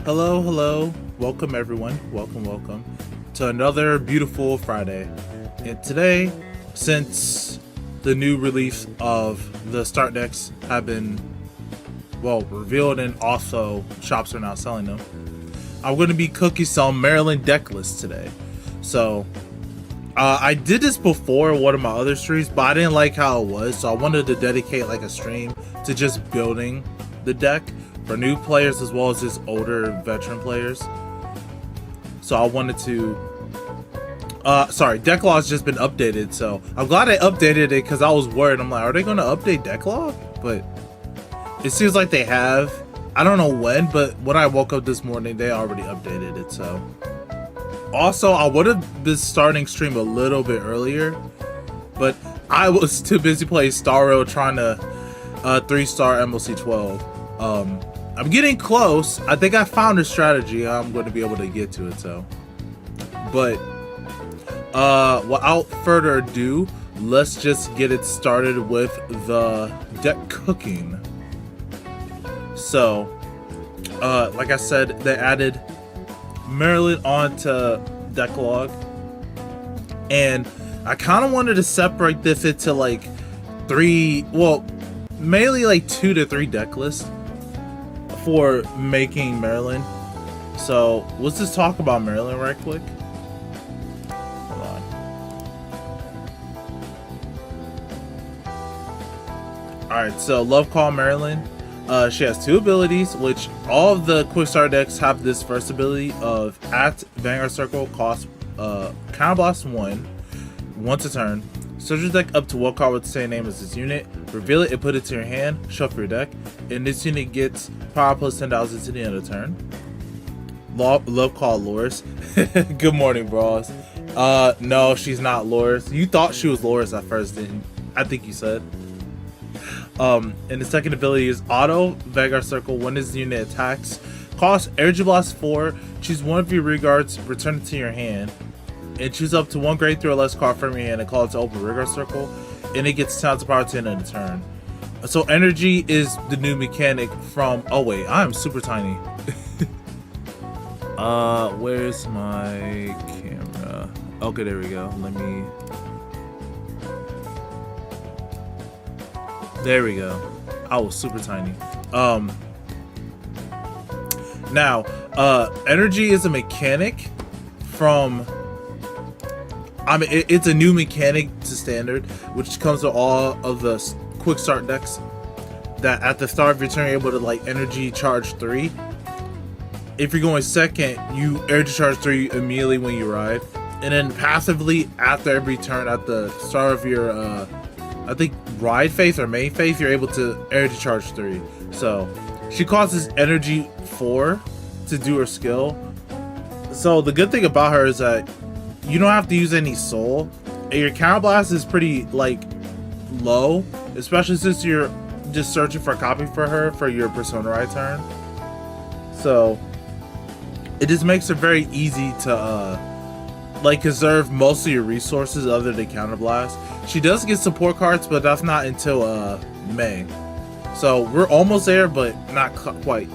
Hello, welcome everyone, welcome to another beautiful Friday. And today, since the new release of the start decks have been, revealed and also shops are now selling them, I'm going to be cooking some Marlean deck lists today. So, I did this before one of my other streams, but I didn't like how it was, so I wanted to dedicate like a stream to just building the deck for new players as well as just older veteran players. So I wanted to deck log's just been updated, so I'm glad I updated it because I was worried. I'm like, are they going to update deck log? But it seems like they have. I don't know when, but when I woke up this morning they already updated it. So also I would have been starting stream a little bit earlier, but I was too busy playing Star Rail trying to 3-star MLC 12. I'm getting close. I think I found a strategy. I'm going to be able to get to it. So, but without further ado, let's just get it started with the deck cooking. So, like I said, they added Marlean onto deck log, and I kind of wanted to separate this into like mainly like 2 to 3 deck lists for making Marlean. So let's just talk about Marlean right quick. Hold on. Alright, so Love Call Marlean. She has 2 abilities, which all of the quick start decks have this first ability of at Vanguard Circle cost counterblast 1 once a turn. Search your deck up to what card with the same name as this unit, reveal it and put it to your hand, shuffle your deck, and this unit gets power plus 10,000 to the end of the turn. Love Call Loris. Good morning, bros. No, she's not Loris. You thought she was Loris at first, didn't you? I think you said. And the second ability is Auto Vanguard Circle. When this unit attacks, cost Energy Blast 4, choose one of your regards, return it to your hand, and choose up to 1 grade 3 or less card from your hand and call it to open Vanguard Circle, and it gets 10,000 power to the end of the turn. So energy is the new mechanic from, oh wait, I am super tiny. Where's my camera? Okay, there we go. There we go. I was super tiny. Now, energy is a mechanic from, I mean, it's a new mechanic to standard, which comes with all of the quick start decks, that at the start of your turn you're able to like energy charge 3. If you're going second, you energy charge 3 immediately when you ride, and then passively after every turn at the start of your I think ride phase or main phase, you're able to energy charge 3. So she causes energy 4 to do her skill. So the good thing about her is that you don't have to use any soul, and your counterblast is pretty like low, especially since you're just searching for a copy for her for your Persona ride turn. So it just makes it very easy to like conserve most of your resources other than counterblast. She does get support cards, but that's not until May. So we're almost there, but not quite.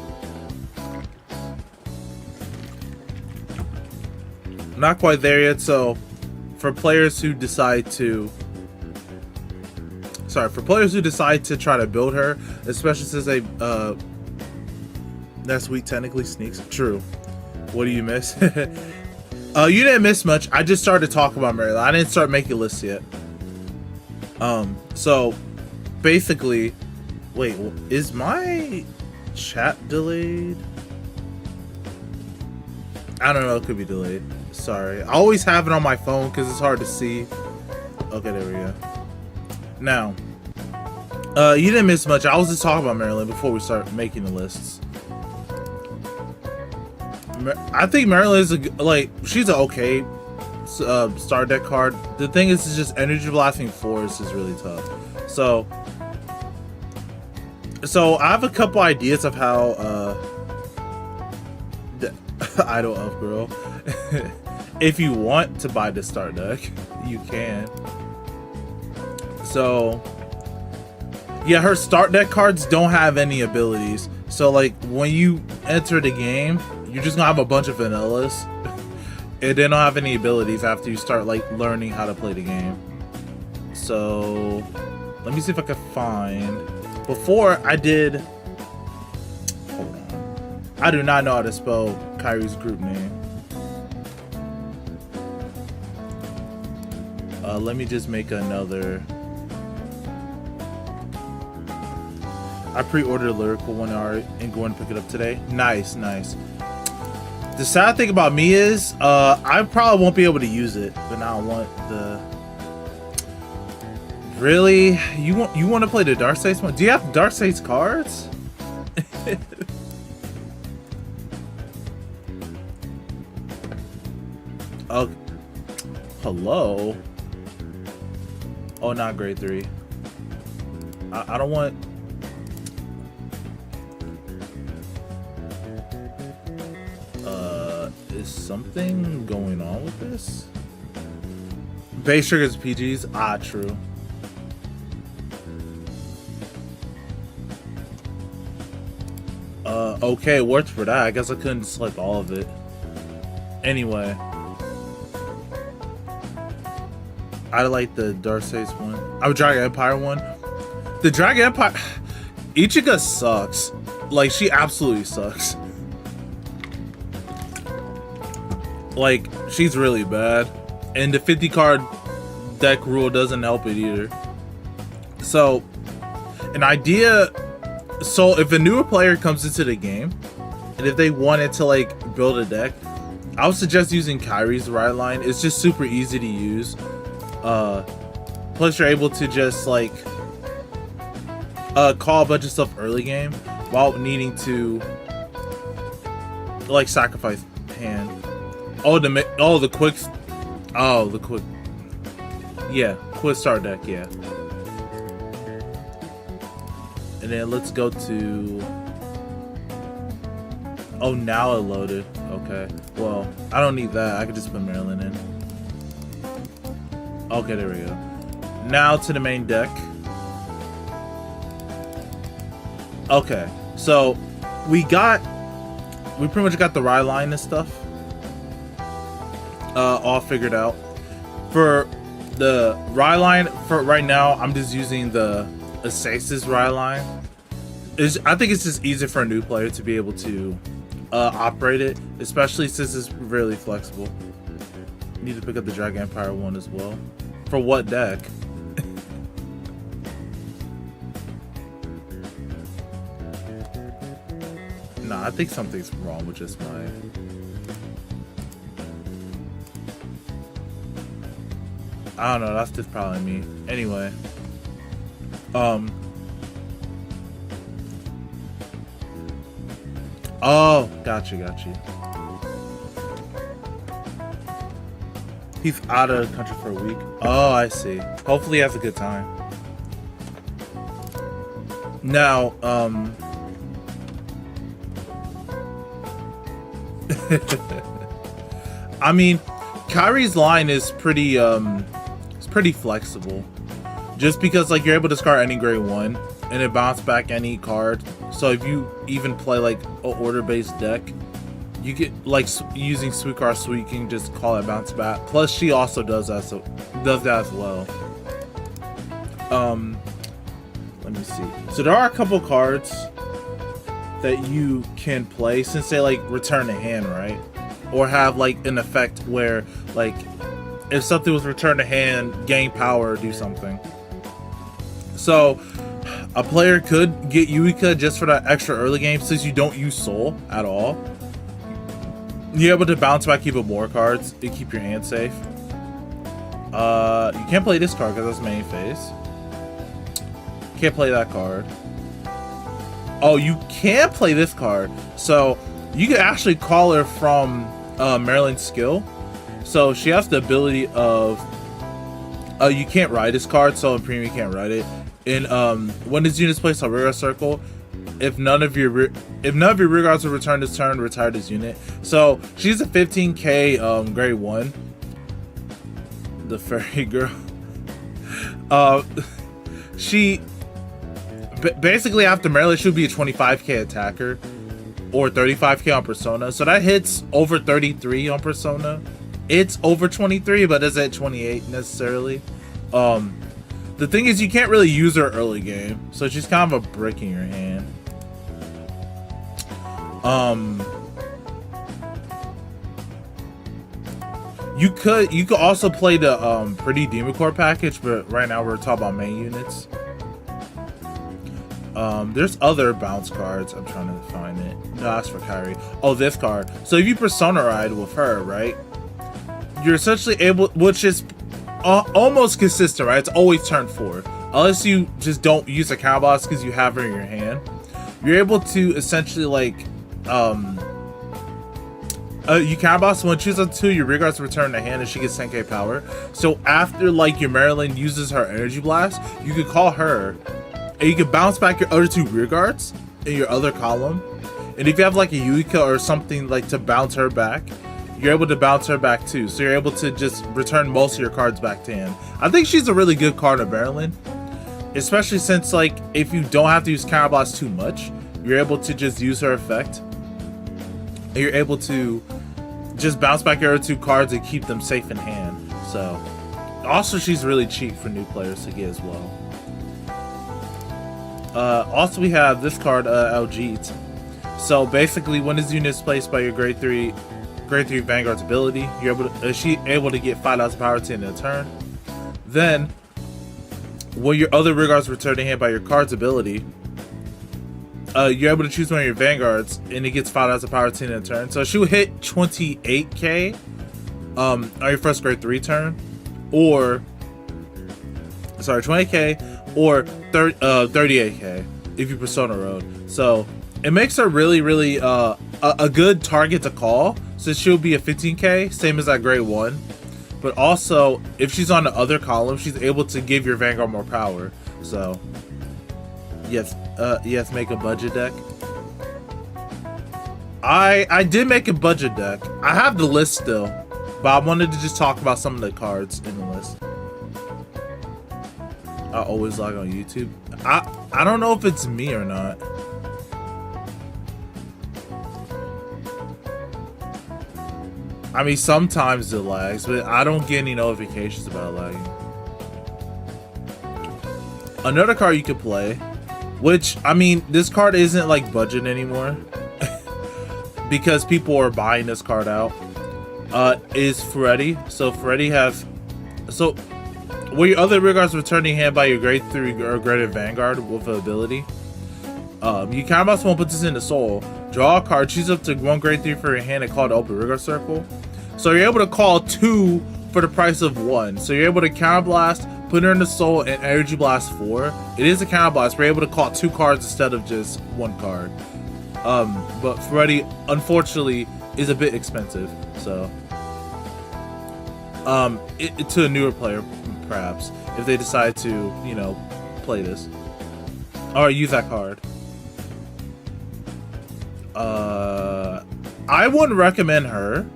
Not quite there yet. So for players who decide to try to build her, especially since they next week technically sneaks. True. What do you miss? You didn't miss much. I just started talking about Marlean. I didn't start making lists yet. So basically, wait, is my chat delayed? I don't know, it could be delayed. Sorry. I always have it on my phone because it's hard to see. Okay, there we go. Now, you didn't miss much. I was just talking about Marlean before we start making the lists. I think Marlean is she's an okay star deck card. The thing is, it's just energy blasting 4 is really tough. So I have a couple ideas of how Idol Elf Girl. If you want to buy the star deck, you can. So yeah, her start deck cards don't have any abilities. So like when you enter the game, you're just gonna have a bunch of vanillas. And they don't have any abilities after you start like learning how to play the game. So let me see if I can find. Before I did, hold on. I do not know how to spell Kyrie's group name. Let me just make another. I pre-ordered a lyrical one already and going to pick it up today. Nice. The sad thing about me is, I probably won't be able to use it, but now I want the. Really, you want to play the Dark States one? Do you have Dark States cards? Oh, hello. Oh, not grade 3. I don't want. Is something going on with this? Base triggers PGs? Ah, true. Okay, worked for that. I guess I couldn't select all of it. Anyway. I like the Dark States one. I would Dragon Empire one. The Dragon Empire... Ichiga sucks. Like, she absolutely sucks. Like, she's really bad. And the 50 card deck rule doesn't help it either. So, an idea... So, if a newer player comes into the game, and if they wanted to, like, build a deck, I would suggest using Kairi's Ride Line. It's just super easy to use. Plus, you're able to just, like, call a bunch of stuff early game without needing to, like, sacrifice hand. The quick... Yeah, quick start deck, yeah. And then let's go to... Oh, now it loaded. Okay. Well, I don't need that. I could just put Marlean in. Okay, there we go. Now to the main deck. Okay. So, we pretty much got the ride line and stuff all figured out. For the ride line, for right now, I'm just using the Asasis ride line. I think it's just easier for a new player to be able to operate it, especially since it's really flexible. Need to pick up the Dragon Empire one as well. For what deck? Nah, I think something's wrong with just my... I don't know, that's just probably me. Anyway. Oh, gotcha. He's out of the country for a week. Oh, I see. Hopefully he has a good time. Now, I mean, Kairi's line is pretty, it's pretty flexible. Just because, like, you're able to discard any grade 1 and it bounce back any card. So if you even play, like, an order-based deck, you get, like, using Sweet Card Sweet, you can just call it bounce back. Plus, she also does that, so does that as well. Let me see. So there are a couple cards that you can play since they, like, return to hand, right? Or have, like, an effect where, like, if something was returned to hand, gain power or do something. So a player could get Yuika just for that extra early game since you don't use Soul at all. You're able to bounce back even more cards to keep your hand safe. You can't play this card because that's main phase. Can't play that card. Oh, you can play this card. So you can actually call her from Marlean's skill. So she has the ability of you can't ride this card, so in premium you can't ride it. And when this unit is placed on rear circle, if none of your rear guards will return this turn, retire this unit. So she's a 15k grade 1. The fairy girl. She basically after Marlean should be a 25k attacker or 35k on Persona. So that hits over 33 on Persona. It's over 23, but it's at 28 necessarily. The thing is, you can't really use her early game, so she's kind of a brick in your hand. You could also play the Pretty Demon Core package, but right now we're talking about main units. There's other bounce cards. I'm trying to find it. No, that's for Kairi. Oh, this card. So if you Persona Ride with her, right? You're essentially able, which is almost consistent, right? It's always turn 4. Unless you just don't use a counter boss because you have her in your hand. You're able to essentially, like, you counter boss when choose up to your rear guards return to hand and she gets 10k power. So after, like, your Marlean uses her energy blast, you could call her and you can bounce back your other 2 rear guards in your other column. And if you have, like, a Yuika or something, like, to bounce her back, you're able to bounce her back too. So you're able to just return most of your cards back to hand. I think she's a really good card of Marlean. Especially since, like, if you don't have to use counter blast too much, you're able to just use her effect. And you're able to just bounce back your other 2 cards and keep them safe in hand. So, also she's really cheap for new players to get as well. Also, we have this card, Aljeet. So basically, when this unit is placed by your grade 3 Vanguard's ability, you're able to, she able to get 5,000 power to in a turn. Then, when your other rear guards return to hand by your card's ability, you're able to choose one of your Vanguards, and it gets 5,000 power 10 in a turn. So she will hit 28k on your first grade 3 turn, or 20k, or 38k if you Persona Road. So it makes her really a good target to call, since she'll be a 15k, same as that grade 1. But also, if she's on the other column, she's able to give your Vanguard more power. So yes, make a budget deck. I did make a budget deck. I have the list still, but I wanted to just talk about some of the cards in the list. I always log on YouTube. I don't know if it's me or not. I mean, sometimes it lags, but I don't get any notifications about lagging. Another card you could play, which, I mean, this card isn't like budget anymore because people are buying this card out, is Freddy. So Freddy has, so where your other rear guards return your hand by your grade 3 or greater Vanguard with an ability, you kind of won't put this in the soul. Draw a card, choose up to 1 grade 3 for your hand and call it open rear guard circle. So you're able to call 2 for the price of 1. So you're able to counter blast, put her in the soul, and energy blast 4. It is a counter blast. We're able to call 2 cards instead of just 1 card. But Freddy, unfortunately, is a bit expensive. So to a newer player, perhaps, if they decide to, you know, play this or use that card. I wouldn't recommend her.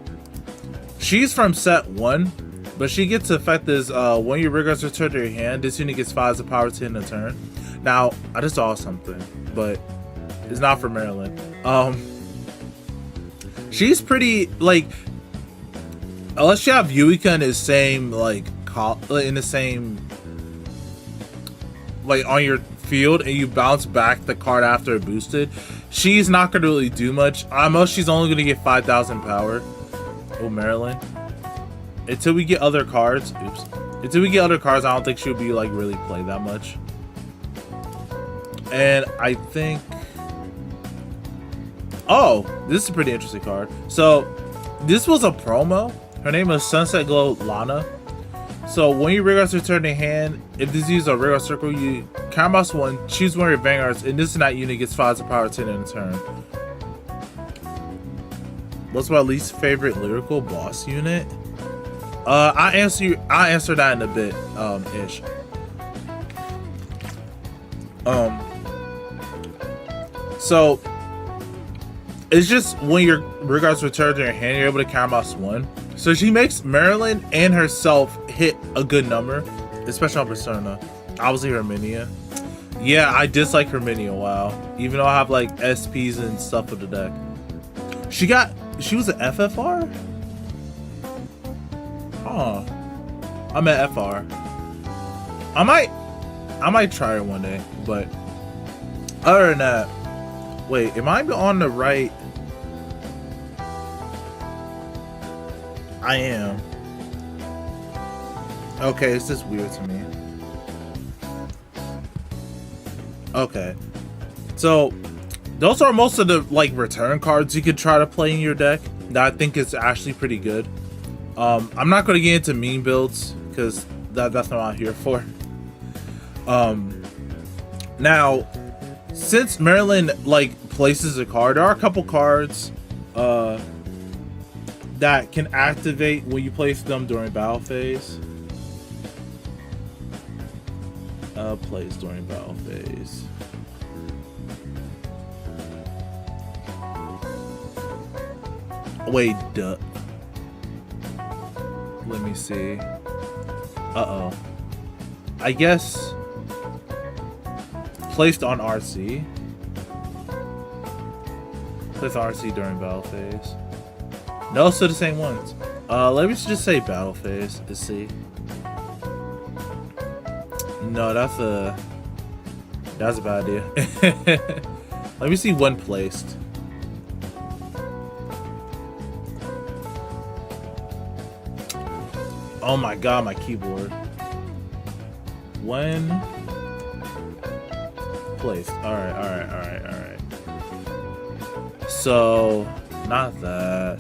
She's from set 1, but she gets effective when your rear guards return to your hand. This unit gets 5 of power 10 in a turn. Now, I just saw something, but it's not for Marlean. She's pretty, like, unless you have Yuika in the same, like, in the same, like, on your field, and you bounce back the card after it boosted, she's not gonna really do much. Most she's only gonna get 5,000 power. Oh, Marlean. Until we get other cards, until we get other cards, I don't think she'll be like really played that much. And I think, oh, this is a pretty interesting card. So this was a promo. Her name is Sunset Glow Lana. So when your rear guards return to hand, if this uses a rear guard circle, you counterboss 1, choose one of your Vanguards, and this night unit gets 5 of power 10 in a turn. What's my least favorite lyrical boss unit? I'll answer that in a bit, ish. So it's just when your rear guards return to your hand, you're able to counterboss 1. So she makes Marlean and herself hit a good number, especially on Persona. Obviously Herminia. Yeah, I dislike Herminia, wow. Even though I have like SPs and stuff with the deck. She was an FFR? Huh. I'm at FR. I might try her one day, but other than that, wait, am I on the right? I am. Okay, it's just weird to me. Okay. So those are most of the like return cards you could try to play in your deck that I think is actually pretty good. I'm not going to get into meme builds because that's not what I'm here for. Now, since Marlean like places a card, there are a couple cards that can activate when you place them during battle phase. Plays during battle phase. Wait, duh. Let me see. Uh-oh. I guess placed on RC. Placed on RC during battle phase. No, so the same ones. Let me just say battle phase to see. No, that's a That's a bad idea. Let me see when placed. Oh my god, my keyboard. When placed. Alright. So, not that.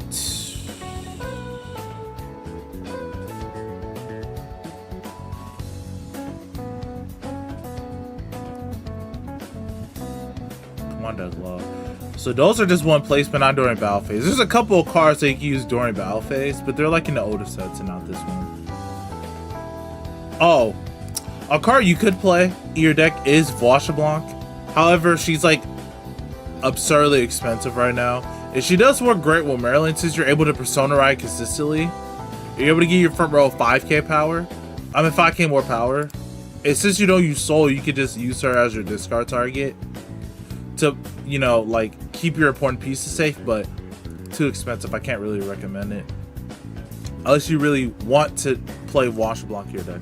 Come on, Deadlock. So those are just one placement, not during battle phase. There's a couple of cards that you can use during battle phase, but they're like in the older sets and not this one. Oh, a card you could play in your deck is Blanc. However, she's like absurdly expensive right now. And she does work great with Marlean since you're able to Persona ride consistently. You're able to get your front row 5k power. 5k more power. And since you don't use Soul, you could just use her as your discard target to, you know, like keep your important pieces safe, but too expensive. I can't really recommend it unless you really want to play Blanc your deck.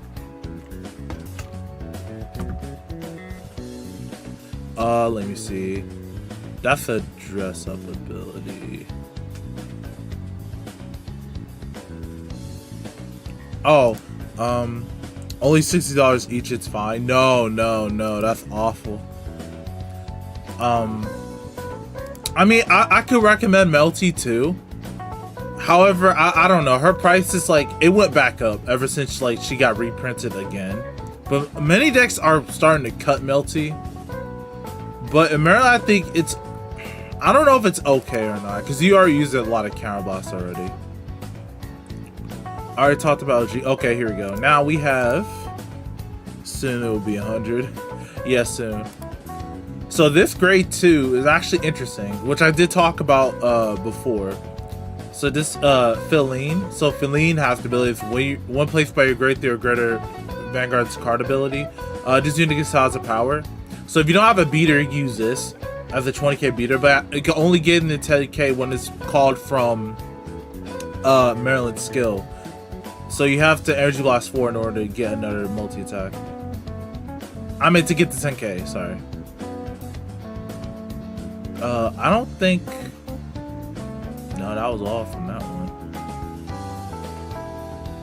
Let me see. That's a dress up ability. Oh, only $60 each. It's fine. No, that's awful. I mean, I could recommend Melty too. However, I don't know. Her price is like, it went back up ever since like she got reprinted again. But many decks are starting to cut Melty. But in Marlean, I think it's, I don't know if it's okay or not, because you already used a lot of counter blast already. I already talked about G. Okay, here we go. Now we have, soon it will be 100. Yes, soon. So this grade 2 is actually interesting, which I did talk about before. So this Feline. So Feline has the ability of one placed by your grade 3 or greater Vanguard's card ability. This unit gets styles of power. So if you don't have a beater, use this as a 20k beater, but it can only get in the 10k when it's called from Marlean's skill. So you have to Energy Blast 4 in order to get another multi-attack. I meant to get the 10k, sorry. I don't think... No, that was all from that one.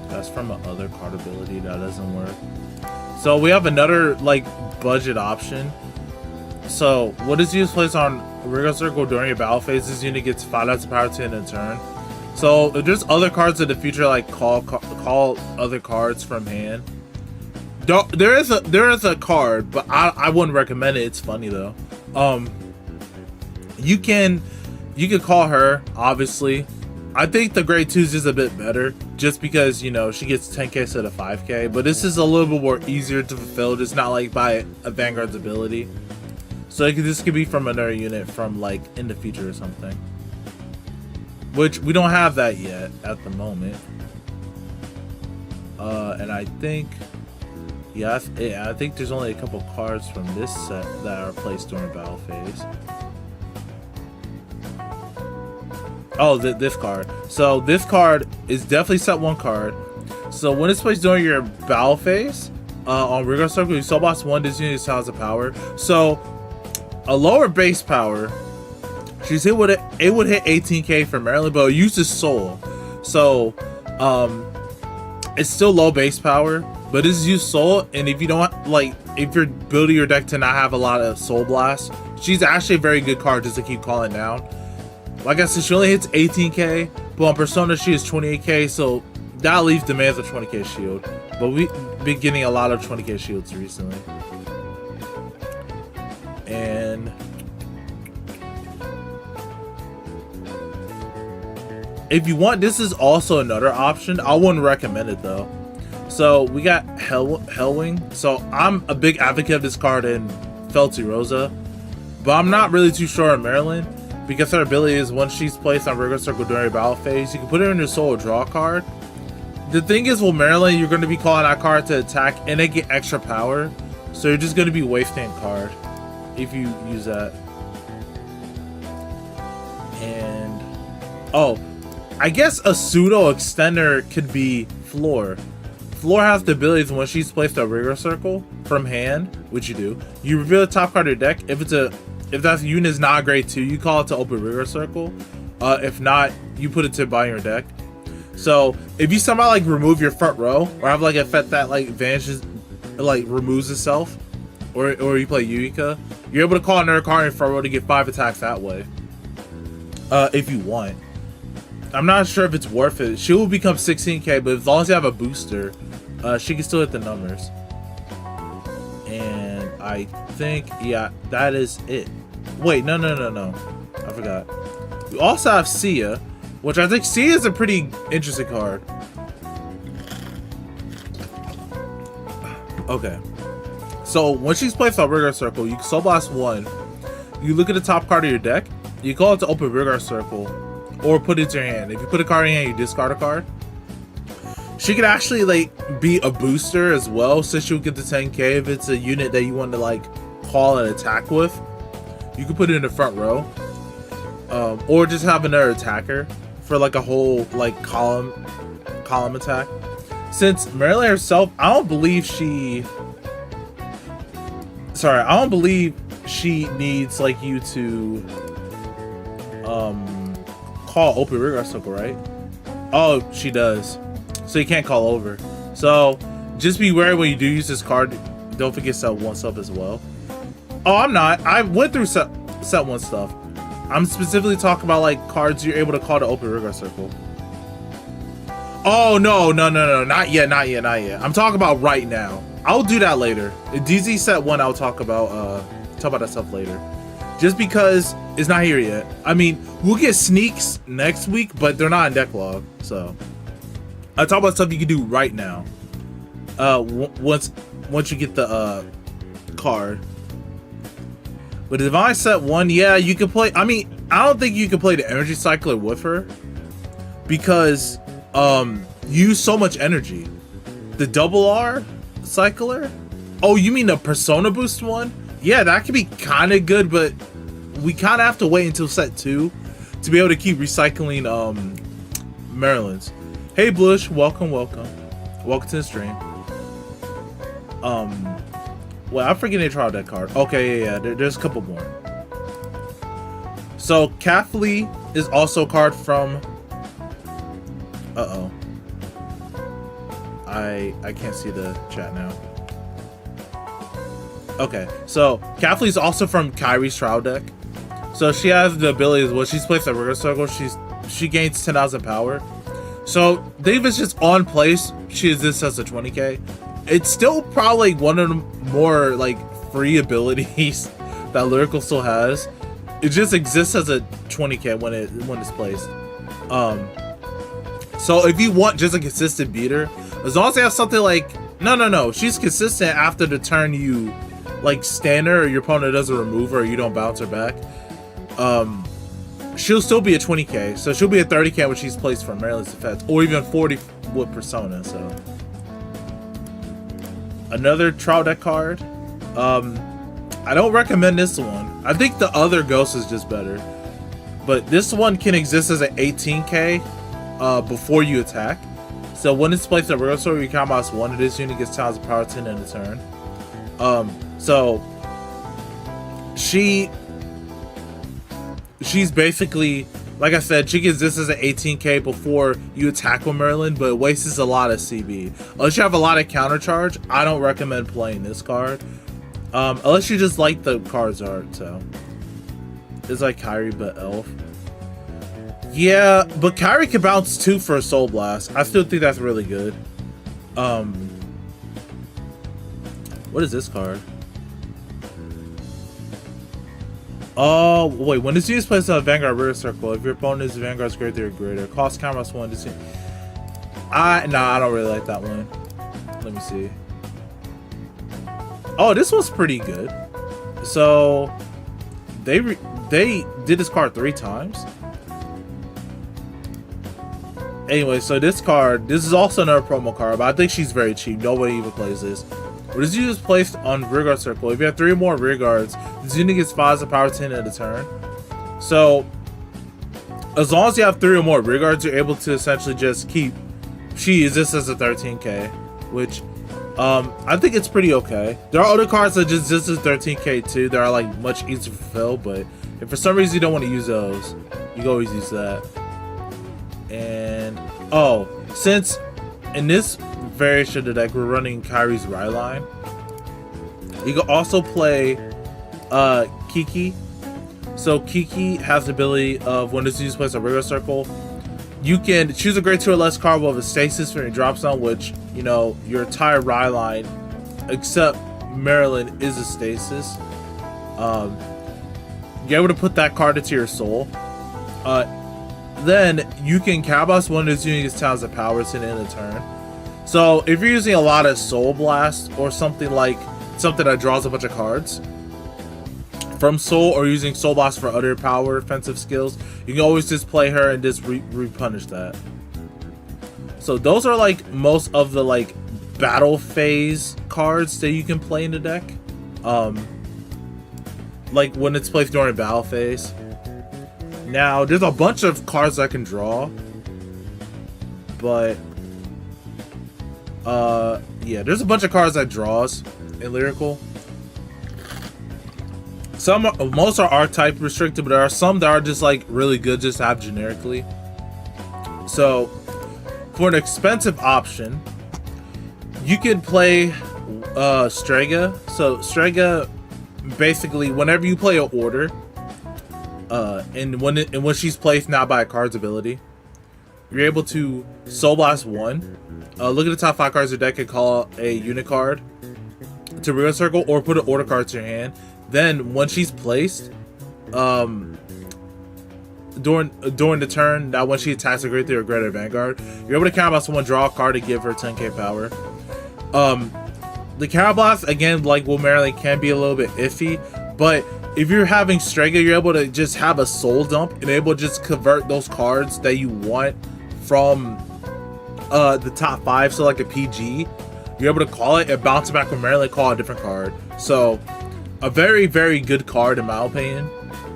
That's from another card ability that doesn't work. So we have another, like, budget option. So what is used placed on Rigor Circle during your battle phase? This unit gets 5 lots of power to in a turn. So if there's other cards in the future, like call other cards from hand. There is a card, but I wouldn't recommend it. It's funny though. You can call her, obviously. I think the grade 2 is just a bit better, just because, you know, she gets 10k instead of 5k. But this is a little bit more easier to fulfill. It's not like by a Vanguard's ability. So this could be from another unit from like in the future or something. Which we don't have that yet at the moment. And I think, yeah, that's it. I think there's only a couple cards from this set that are placed during battle phase. Oh, this card. So this card is definitely set 1 card. So when it's placed during your battle phase, on Rigor Circle, you soul boss 1, this unit has a power. So a lower base power, it would hit 18k for Marlean, but it uses soul. So it's still low base power, but this use soul. And if you don't like, if you're building your deck to not have a lot of soul blast, she's actually a very good card just to keep calling down. Like I said, she only hits 18k, but on Persona she is 28k, so that leaves demands of 20k shield. But we've been getting a lot of 20k shields recently. And if you want, this is also another option. I wouldn't recommend it though. So we got Hellwing. So I'm a big advocate of this card in Felty Rosa, but I'm not really too sure in Marlean. Because her ability is once she's placed on Rigor Circle during battle phase, you can put her in your soul draw card. The thing is with Marlean, you're going to be calling that card to attack and they get extra power. So you're just going to be wasting a card if you use that. And oh, I guess a pseudo extender could be Floor. floor has the abilities when she's placed a rigor circle from hand, which you do. You reveal the top card of your deck. If that unit is not grade 2, you call it to open rigor circle. If not, you put it to buy your deck. So if you somehow like remove your front row or have like effect that like vanishes, like removes itself, or you play Yuika, you're able to call another card in front row to get 5 attacks that way. If you want. I'm not sure if it's worth it. She will become 16k, but as long as you have a booster, she can still hit the numbers. And I think, yeah, that is it. Wait, no. I forgot. We also have Sia, which I think Sia is a pretty interesting card. Okay. So when she's placed on Rigor Circle, you Soul Blast 1. You look at the top card of your deck. You call it to open Rigor Circle, or put it to your hand. If you put a card in your hand, you discard a card. She could actually like be a booster as well, so she'll get the 10k if it's a unit that you want to like call an attack with. You can put it in the front row, or just have another attacker for like a whole like column attack. Since Marlean herself, I don't believe she needs like you to call open rigor circle, right? Oh, she does. So you can't call over. So just be wary when you do use this card. Don't forget set 1 stuff as well. Oh, I'm not. I went through set 1 stuff. I'm specifically talking about like cards you're able to call to open rigor circle. Oh no, not yet. I'm talking about right now. I'll do that later. DZ set 1, I'll talk about that stuff later. Just because it's not here yet. I mean, we'll get sneaks next week, but they're not in deck log. So I talk about stuff you can do right now. Once you get the card. But Divine set 1, yeah, you can play. I mean, I don't think you can play the energy cycler with her because you use so much energy. The double R cycler. Oh, you mean the Persona Boost one? Yeah, that could be kind of good, but we kind of have to wait until set 2 to be able to keep recycling Marleans. Hey Blush, welcome to the stream. Well, I'm forgetting to try out that card. Okay, yeah, there's a couple more. So Kathleen is also a card from I can't see the chat now. Okay, so Kathleen is also from Kyrie's trial deck. So she has the ability, when she's placed at Rigor Circle, she gains 10,000 power. So Davis just on place, she exists as a 20k. It's still probably one of the more like free abilities that Lyrical still has. It just exists as a 20k when it's placed. So if you want just a consistent beater, as long as they have something like no, she's consistent after the turn you like stand her or your opponent doesn't remove her or you don't bounce her back. She'll still be a 20k, so she'll be a 30k when she's placed from Marlean's defense, or even 40 with Persona. So another trial deck card. I don't recommend this one. I think the other Ghost is just better, but this one can exist as an 18k before you attack. So when it's placed at Rigor Circle, you count mouse 1 of this unit gets times the power 10 in a turn. So she's basically, like I said, she gets this as an 18k before you attack with Marlean, but it wastes a lot of CB. Unless you have a lot of counter charge, I don't recommend playing this card. Unless you just like the card's art, so. It's like Kyrie but elf. Yeah, but Kyrie can bounce 2 for a Soul Blast. I still think that's really good. What is this card? Oh, wait. When this unit is placed on a Vanguard Rigor Circle, if your opponent is Vanguard's greater or greater, cost cameras 1 to see. I don't really like that one. Let me see. Oh, this one's pretty good. So, they did this card 3 times. Anyway, so this is also another promo card, but I think she's very cheap. Nobody even plays this. But this unit is placed on Vanguard Circle. If you have 3 or more Vanguards, this unit gets 5 to power 10 at a turn. So, as long as you have 3 or more Vanguards, you're able to essentially just keep. She exists as a 13k which I think it's pretty okay. There are other cards that just is 13k too. That are like much easier to fulfill, but if for some reason you don't want to use those, you can always use that. And oh, since in this variation of the deck we're running Kyrie's Ryline, you can also play Kiki. So Kiki has the ability of when it's used to place a rigor circle, you can choose a grade 2 or less card with a stasis from your drop zone, which, you know, your entire Ryline, except Marlean, is a stasis. You're able to put that card into your soul. Then you can Cowboss one is using his talents of power to end a turn. So if you're using a lot of Soul Blast or something that draws a bunch of cards from Soul, or using Soul Blast for other power offensive skills, you can always just play her and just repunish that. So those are like most of the like battle phase cards that you can play in the deck. Like when it's played during battle phase. Now there's a bunch of cards I can draw, but yeah, there's a bunch of cards that draws in Lyrical. Most are archetype restricted, but there are some that are just like really good just to have generically. So for an expensive option, you can play Strega. So Strega, basically whenever you play an order, and when she's placed not by a card's ability, you're able to Soul Blast one, look at the top 5 cards of your deck and call a unit card to rear circle, or put an order card to your hand. Then when she's placed, during the turn, that when she attacks a grade 3 or greater Vanguard, you're able to counter blast someone, draw a card, and give her 10k power. The counter blast, again, like Will Marlean, can be a little bit iffy, but if you're having Strega, you're able to just have a soul dump and able to just convert those cards that you want from the top 5, so like a PG, you're able to call it and bounce it back with Marlean, call a different card. So a very, very good card in my opinion,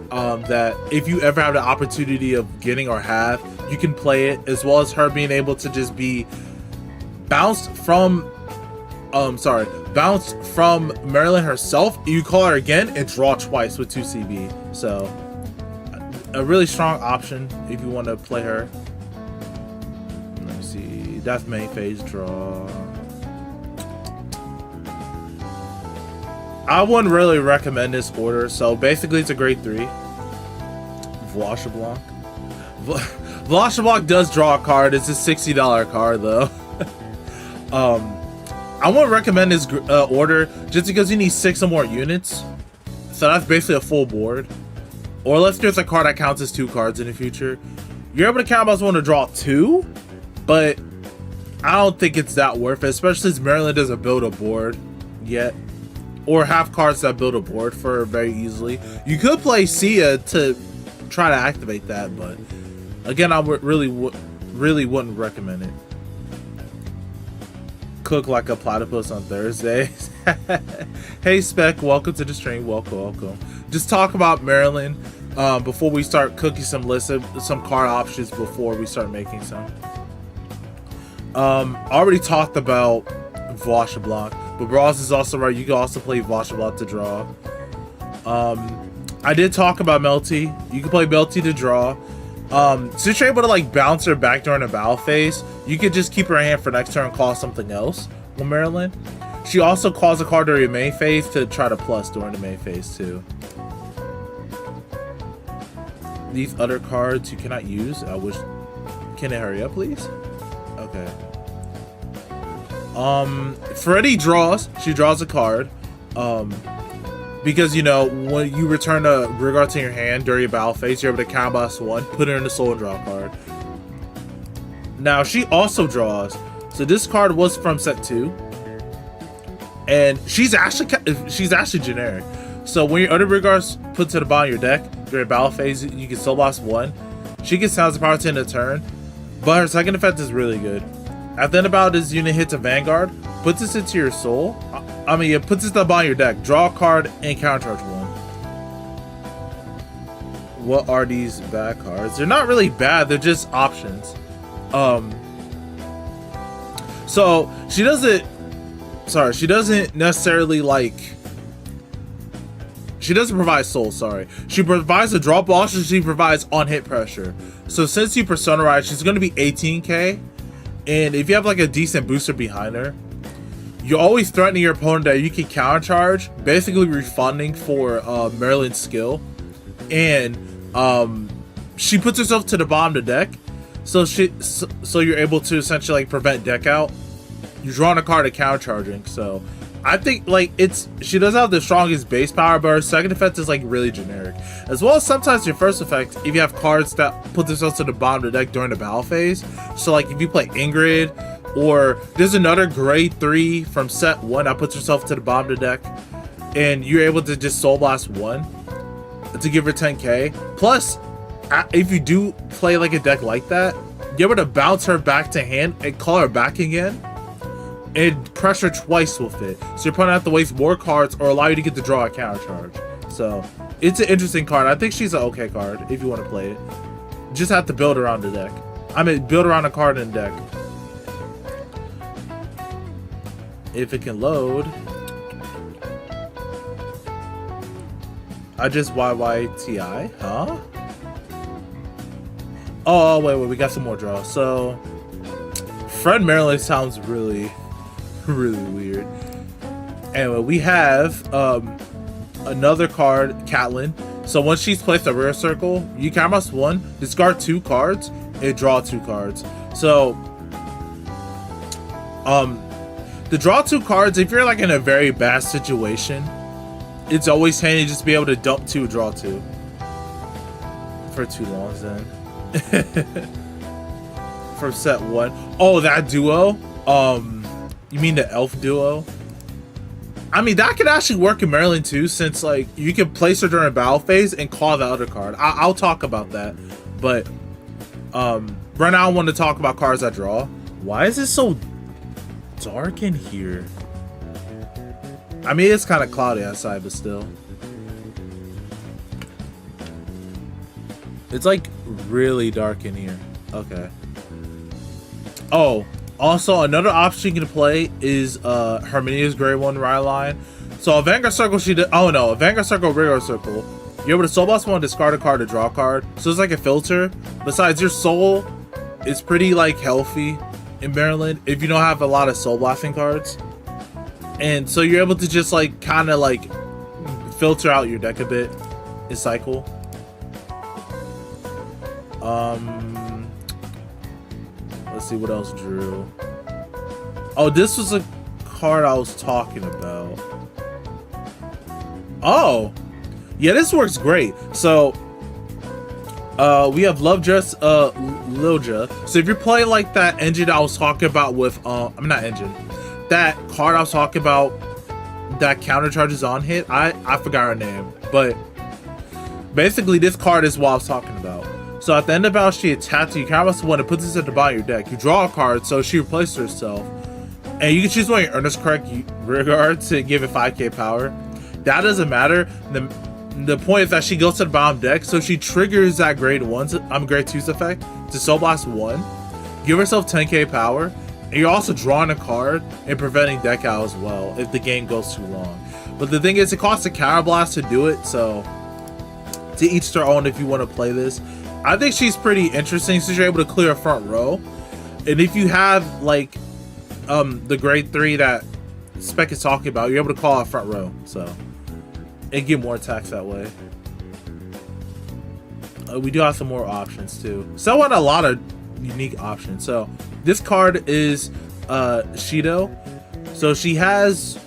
that if you ever have the opportunity of getting or have, you can play it, as well as her being able to just be bounced from Marlean herself. You call her again and draw twice with 2 CB. So a really strong option if you want to play her. Let me see, that's main phase draw. I wouldn't really recommend this order. So basically it's a grade 3. Vlachablanc. Vlachablanc does draw a card. It's a $60 card though. I wouldn't recommend this order just because you need 6 or more units. So that's basically a full board. Or unless there's a card that counts as 2 cards in the future, you're able to count as one to draw 2, but I don't think it's that worth it, especially since Marlean doesn't build a board yet, or have cards that build a board for her very easily. You could play Sia to try to activate that, but again, I would really wouldn't recommend it. Cook like a platypus on Thursdays. Hey Spec, welcome to the stream. Welcome. Just talk about Marlean before we start cooking some lists of some card options before we start making some. I already talked about Vlachablanc, but Bros is also right. You can also play Vlachablanc to draw. I did talk about Melty. You can play Melty to draw. Since you're able to like bounce her back during a battle phase, you could just keep her in hand for next turn and call something else with Marlean. She also calls a card during your main phase to try to plus during the main phase too. These other cards you cannot use. I wish. Can it hurry up, please? Okay. Freddy draws. She draws a card. Because, you know, when you return a Rigard to your hand during your battle phase, you're able to counterblast 1, put her in the soul and draw a card. Now, she also draws. So this card was from set 2. And she's actually generic. So when your other Rigard's put to the bottom of your deck during battle phase, you can soul blast 1. She gets sounds of power to end a turn, but her second effect is really good. At the end of battle, this unit hits a Vanguard, puts this into your soul. It puts this to the bottom of your deck. Draw a card and countercharge 1. What are these bad cards? They're not really bad. They're just options. So she doesn't. Sorry, she doesn't necessarily like. She doesn't provide soul. Sorry, she provides a drop. Also, she provides on hit pressure. So since you personalize, she's going to be 18k, and if you have like a decent booster behind her, you're always threatening your opponent that you can counter charge, basically refunding for Marlean's skill, and she puts herself to the bottom of the deck, so you're able to essentially like prevent deck out. You're drawing a card to counter charging, so I think like she does have the strongest base power, but her second effect is like really generic, as well as sometimes your first effect if you have cards that put themselves to the bottom of the deck during the battle phase. So like if you play Ingrid, or there's another grade 3 from set 1 that puts herself to the bottom of the deck, and you're able to just Soul Blast 1 to give her 10k. Plus, if you do play like a deck like that, you're able to bounce her back to hand and call her back again, and pressure twice with it. So your opponent have to waste more cards or allow you to get to draw a counter charge. So it's an interesting card. I think she's an okay card if you want to play it. Just have to build around the deck. I mean, build around a card in the deck. If it can load. I just YYTI, huh? Oh, wait, we got some more draws. So, Fred Marlean sounds really weird. Anyway, we have another card, Catelyn. So once she's placed a rare circle, you cast 1, discard 2 cards, and draw 2 cards. So, to draw 2 cards, if you're like in a very bad situation, it's always handy just to be able to dump 2, draw 2. For too long then. From set 1. Oh, that duo? You mean the elf duo? I mean, that could actually work in Marlean too, since like you can place her during a battle phase and call the other card. I'll talk about that. But right now I want to talk about cards I draw. Why is it so dark in here? I mean, it's kind of cloudy outside, but still. It's like really dark in here. Okay. Oh, also another option you can play is Herminia's Grade 1 Ryline. So a Vanguard Circle she did. Oh no, a Vanguard Circle, Rigor Circle. You're able to Soul Blast 1, discard a card to draw a card. So it's like a filter. Besides, your soul is pretty like healthy in Marlean if you don't have a lot of soul blasting cards. And so you're able to just like kind of like filter out your deck a bit in cycle. Let's see what else drew. Oh, this was a card I was talking about. Oh, yeah, this works great. So we have Lovedra's Lilja. So if you're playing like that engine I was talking about with I'm not engine, that card I was talking about that counter charges on hit, I forgot her name, but basically this card is what I was talking about. So at the end of battle, she attacks you. You cast 1 and puts this at the bottom of your deck. You draw a card, so she replaces herself. And you can choose one of your Earnest Correct Vanguard to give it 5k power. That doesn't matter. The point is that she goes to the bottom deck, so she triggers that grade 2's effect to Soul Blast 1. Give herself 10k power. And you're also drawing a card and preventing deck out as well if the game goes too long. But the thing is, it costs a Counter Blast to do it, so to each their own if you want to play this. I think she's pretty interesting since you're able to clear a front row. And if you have like the grade 3 that Spec is talking about, you're able to call a front row, so and get more attacks that way. We do have some more options too. So I want a lot of unique options. So this card is Shido. So she has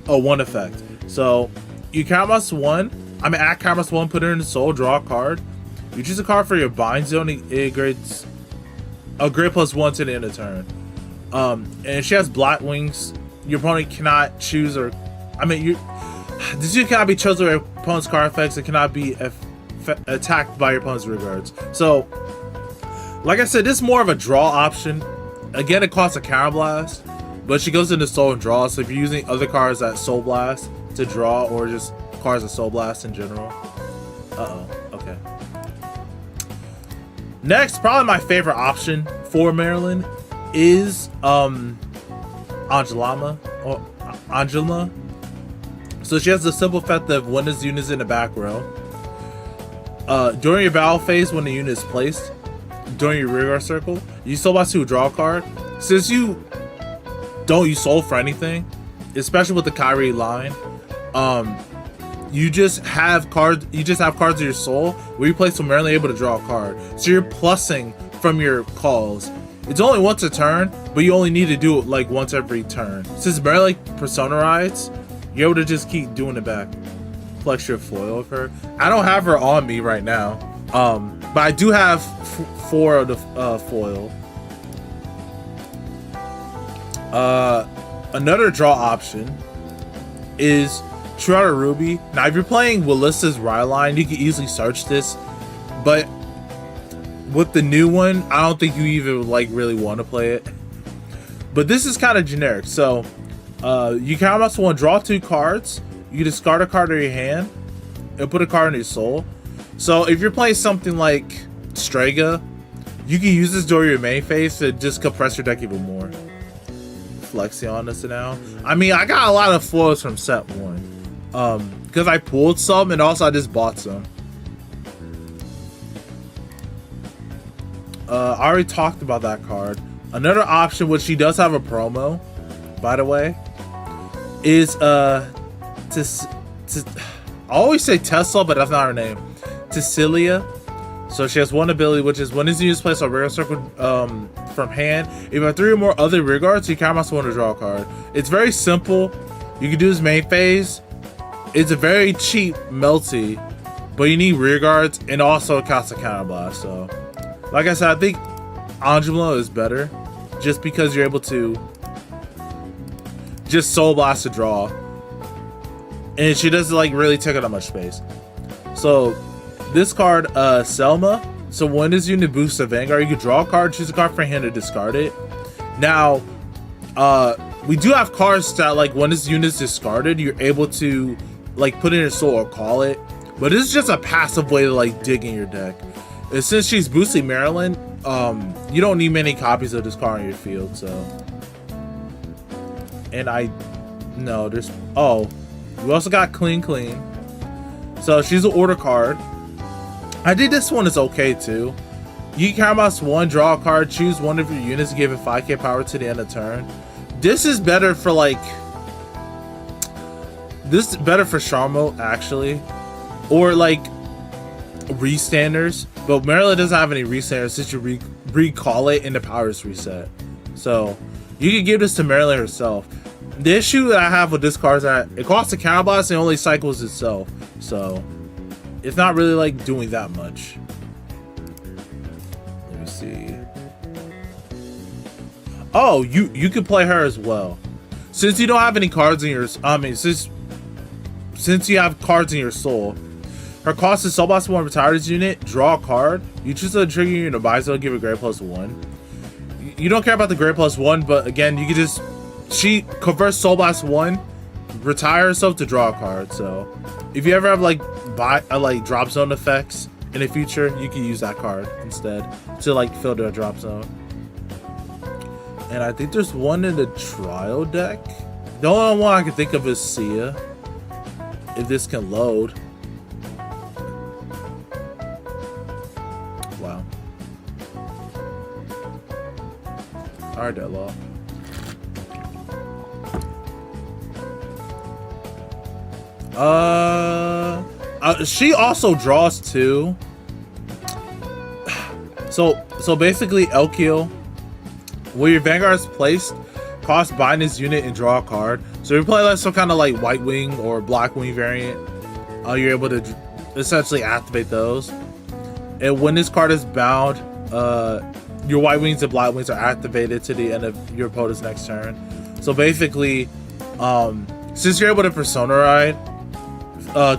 a 1 effect. So you cast 1. I mean, at cast 1, put her in the soul, draw a card. You choose a card for your bind zone. It grades a grade +1 to the end of turn. And she has Black Wings. Your opponent cannot choose or, I mean, this unit cannot be chosen by your opponent's card effects. It cannot be attacked by your opponent's regards. So, like I said, this is more of a draw option. Again, it costs a Counter Blast, but she goes into Soul and draw. So if you're using other cards that Soul Blast to draw, or just cards that Soul Blast in general. Okay. Next, probably my favorite option for Marlean is Angelama or Angela. So she has the simple effect of when this unit is in the back row. During your battle phase, when the unit is placed, during your rearguard circle, you soul blast to draw a card. Since you don't use soul for anything, especially with the Kyrie line, you just have cards. You just have cards of your soul where you place them rarely able to draw a card. So you're plussing from your calls. It's only once a turn, but you only need to do it like once every turn. Since Marlean Persona rides, you're able to just keep doing it back. Flex your foil of her. I don't have her on me right now, but I do have 4 of the foil. Another draw option is Shrouded Ruby. Now, if you're playing Willis's Ride line, you can easily search this, but with the new one, I don't think you even like really want to play it. But this is kind of generic. So you can almost want to draw 2 cards. You discard a card out of your hand and put a card in your soul. So if you're playing something like Strega, you can use this during your main phase to just compress your deck even more. Flexing on this now. I mean, I got a lot of foils from set 1 because I pulled some and also I just bought some. I already talked about that card. Another option, which she does have a promo, by the way, is I always say Tesla, but that's not her name. Tessilia. So she has one ability, which is when it's used, place a rear circle from hand. If you have 3 or more other rear guards, you can also want to draw a card. It's very simple. You can do this main phase. It's a very cheap melty, but you need rear guards and also it counts a counterblast. So, like I said, I think Angela is better, just because you're able to just soul blast to draw, and she doesn't like really take up that much space. So this card, Selma. So when this unit boosts a Vanguard, you can draw a card, choose a card from your hand, to discard it. Now, we do have cards that like when this unit is discarded, you're able to like put in your soul or call it. But this is just a passive way to like dig in your deck. And since she's boosting Marlean, you don't need many copies of this card in your field. So, and we also got Clean. So she's an order card. I think this one is okay too. You can mouse 1, draw a card, choose one of your units, give it 5k power to the end of turn. This is better for like, this is better for Charmo actually, or like restanders. But Marlean doesn't have any restanders since you recall it and the powers reset. So you can give this to Marlean herself. The issue that I have with this card is that it costs a counterblast and only cycles itself. So it's not really like doing that much. Let me see. Oh, you can play her as well. Since you don't have any cards in your, since you have cards in your soul, her cost is soul blast 1, retire this unit, draw a card. You choose to trigger your advisor, give it grade +1. You don't care about the grade +1, but again, you can just, she converts soul blast 1, retire herself to draw a card. So if you ever have like drop zone effects in the future, you can use that card instead to like fill the drop zone. And I think there's one in the trial deck. The only one I can think of is Sia, if this can load. Wow. Alright, Deadlaw. She also draws 2. So basically, Elkiel, where your Vanguard is placed, cost bind this unit and draw a card. So you're playing like some kind of like White Wing or Black Wing variant. You're able to essentially activate those. And when this card is bound, your White Wings and Black Wings are activated to the end of your opponent's next turn. So basically, since you're able to Persona Ride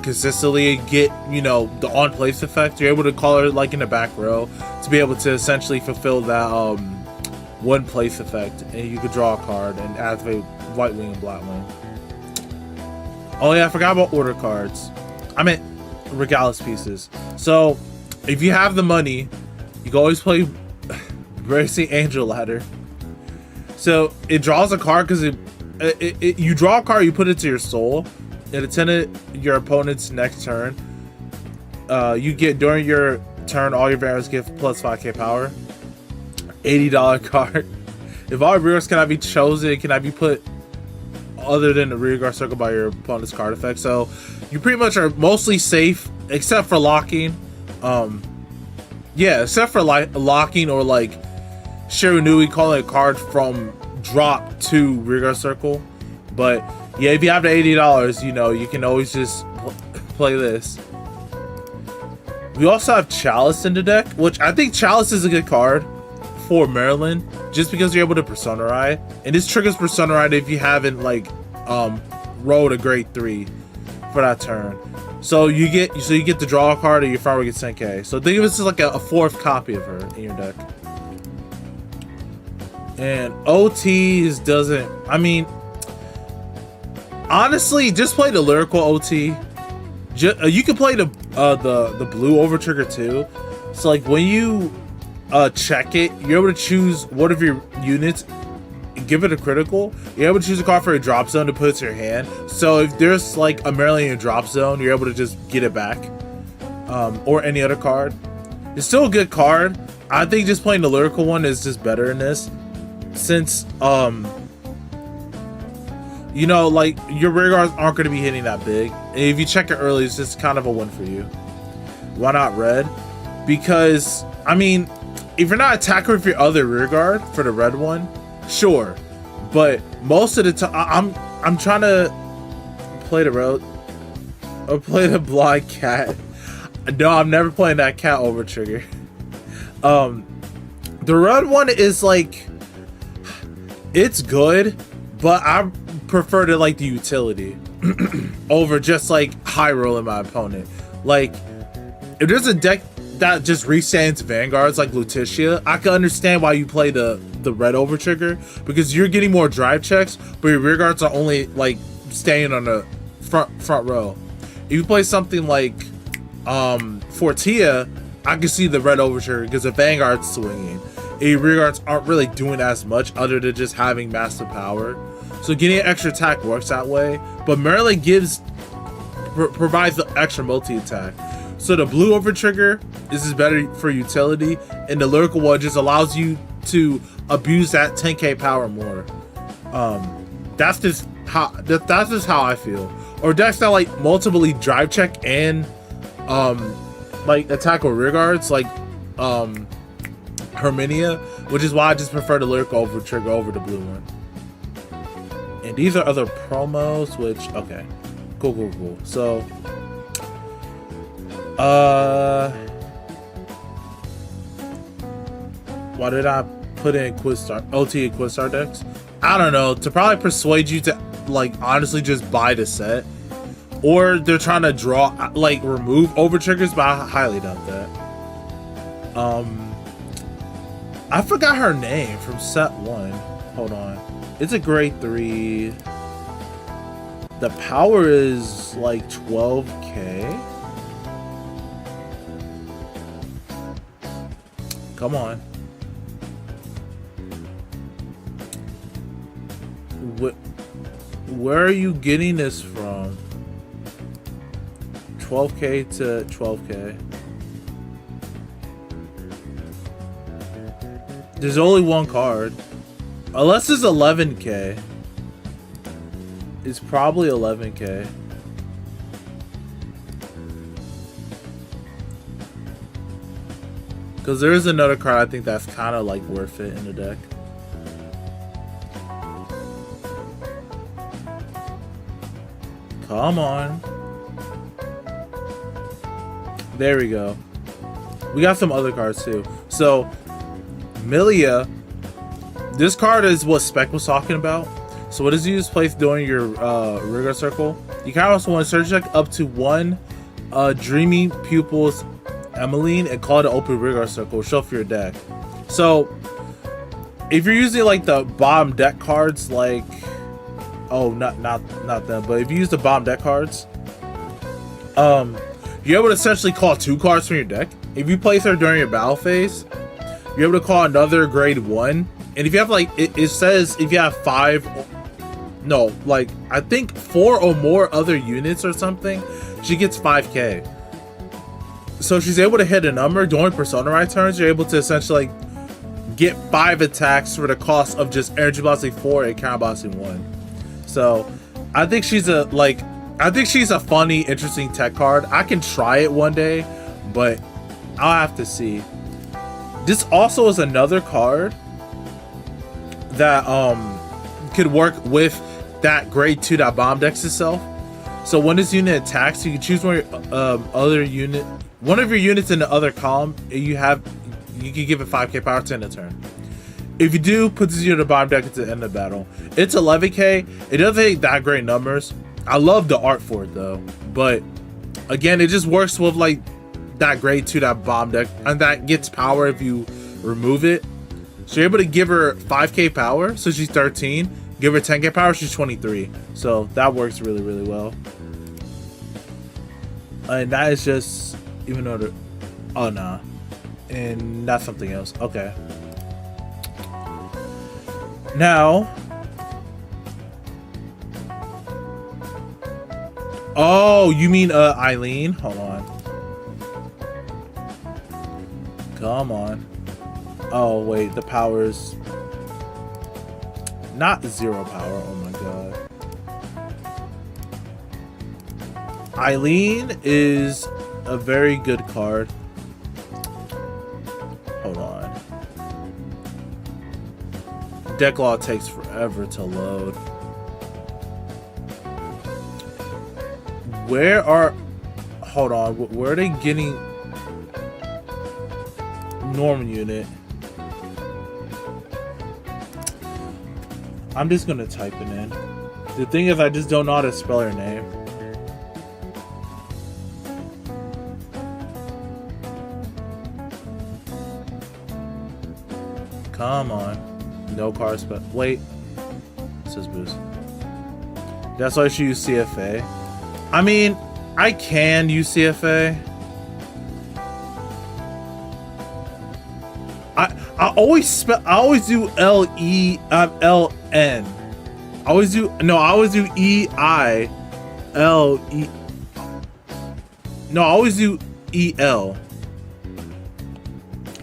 consistently, get, you know, the on place effect, you're able to call her like in the back row to be able to essentially fulfill that one place effect, and you could draw a card and activate White Wing and Black Wing. Oh yeah, I forgot about order cards. I meant Regalis pieces. So if you have the money, you can always play Bracing Angel Ladder. So it draws a card because you draw a card, you put it to your soul, and it's in your opponent's next turn. You get during your turn, all your Vanguards give plus 5k power. $80 card. If all rearguards cannot be chosen, cannot be put other than the rearguard circle by your opponent's card effect. So you pretty much are mostly safe except for locking. Yeah, except for like locking or like Shiranui calling a card from drop to rearguard circle. But yeah, if you have the $80, you know, you can always just play this. We also have Chalice in the deck, which I think Chalice is a good card for Marlean, just because you're able to Persona Ride, and this triggers Persona Ride if you haven't like rolled a grade 3 for that turn. So you get to draw a card, and your farmer gets 10k. So think of this as like a fourth copy of her in your deck. And OTs doesn't. I mean, honestly, just play the lyrical OT. You can play the blue over trigger too. So like when you check it, you're able to choose one of your units, give it a critical. You're able to choose a card for a drop zone to put it to your hand. So if there's like a Marlean drop zone, you're able to just get it back, or any other card. It's still a good card. I think just playing the lyrical one is just better in this, since you know, like your rear guards aren't going to be hitting that big. And if you check it early, it's just kind of a win for you. Why not red? Because I mean, if you're not attacking with your other rear guard for the red one, sure. But most of the time, I'm trying to play the road or play the blind cat. No, I'm never playing that cat over trigger. The red one is like, it's good, but I prefer to like the utility over just like high rolling my opponent. Like if there's a deck that just restands Vanguards like Lutetia, I can understand why you play the red over trigger, because you're getting more drive checks, but your rear guards are only like staying on the front row. If you play something like Fortia, I can see the red over trigger because the Vanguard's swinging. And your rear guards aren't really doing as much other than just having massive power. So getting an extra attack works that way, but Marlean provides the extra multi-attack. So the blue over trigger is better for utility, and the lyrical one just allows you to abuse that 10k power more. That's just how I feel. Or decks that like multiply drive check and like attack or rear guards, like Herminia, which is why I just prefer the lyrical over trigger over the blue one. And these are other promos, which, okay, cool. So, why did I put in OT and Quizstar decks? I don't know, to probably persuade you to, like, honestly just buy the set. Or they're trying to draw, like, remove over triggers, but I highly doubt that. I forgot her name from set 1. Hold on. It's a grade 3. The power is like 12k. Come on. Where are you getting this from? 12k to 12k. There's only one card. Unless it's 11k. It's probably 11k. Because there is another card I think that's kind of like worth it in the deck. Come on. There we go. We got some other cards too. So, Milia. This card is what Spec was talking about. So what is used placed during your rigor circle? You can also want to search deck up to one Dreamy Pupils Emmeline and call it an open rigor circle. Shuffle your deck. So if you're using like the bottom deck cards, like not them, but if you use the bottom deck cards, you're able to essentially call 2 cards from your deck. If you place her during your battle phase, you're able to call another grade 1 And if you have like, it says if you have 5, no, like I think 4 or more other units or something, she gets 5k. So she's able to hit a number during Persona Ride turns. You're able to essentially like get 5 attacks for the cost of just energy blasting 4 and counter blasting 1. So I think she's a funny, interesting tech card. I can try it one day, but I'll have to see. This also is another card that could work with that grade 2 that bomb decks itself. So when this unit attacks, you can choose one of your units in the other column. You can give it 5k power to end the turn. If you do, put this unit in the bottom deck at the end of the battle. It's 11k. It doesn't take that great numbers. I love the art for it though, but again, it just works with like that grade 2 that bomb deck, and that gets power if you remove it. So you're able to give her 5k power, so she's 13. Give her 10k power, she's 23. So that works really, really well. And that is just, even though the, oh nah, and that's something else. Okay. Now, oh, you mean Eileen? Hold on. Come on. Oh wait, the power's not 0 power. Oh my god. Eileen is a very good card. Hold on. Deck law takes forever to load. Where are... Hold on. Where are they getting... Normal unit? I'm just gonna type it in. The thing is, I just don't know how to spell her name. Come on. No card spell. Wait. It says boost. That's why I should use CFA. I mean, I can use CFA. I always do LN. I always do EILE. No, I always do EL.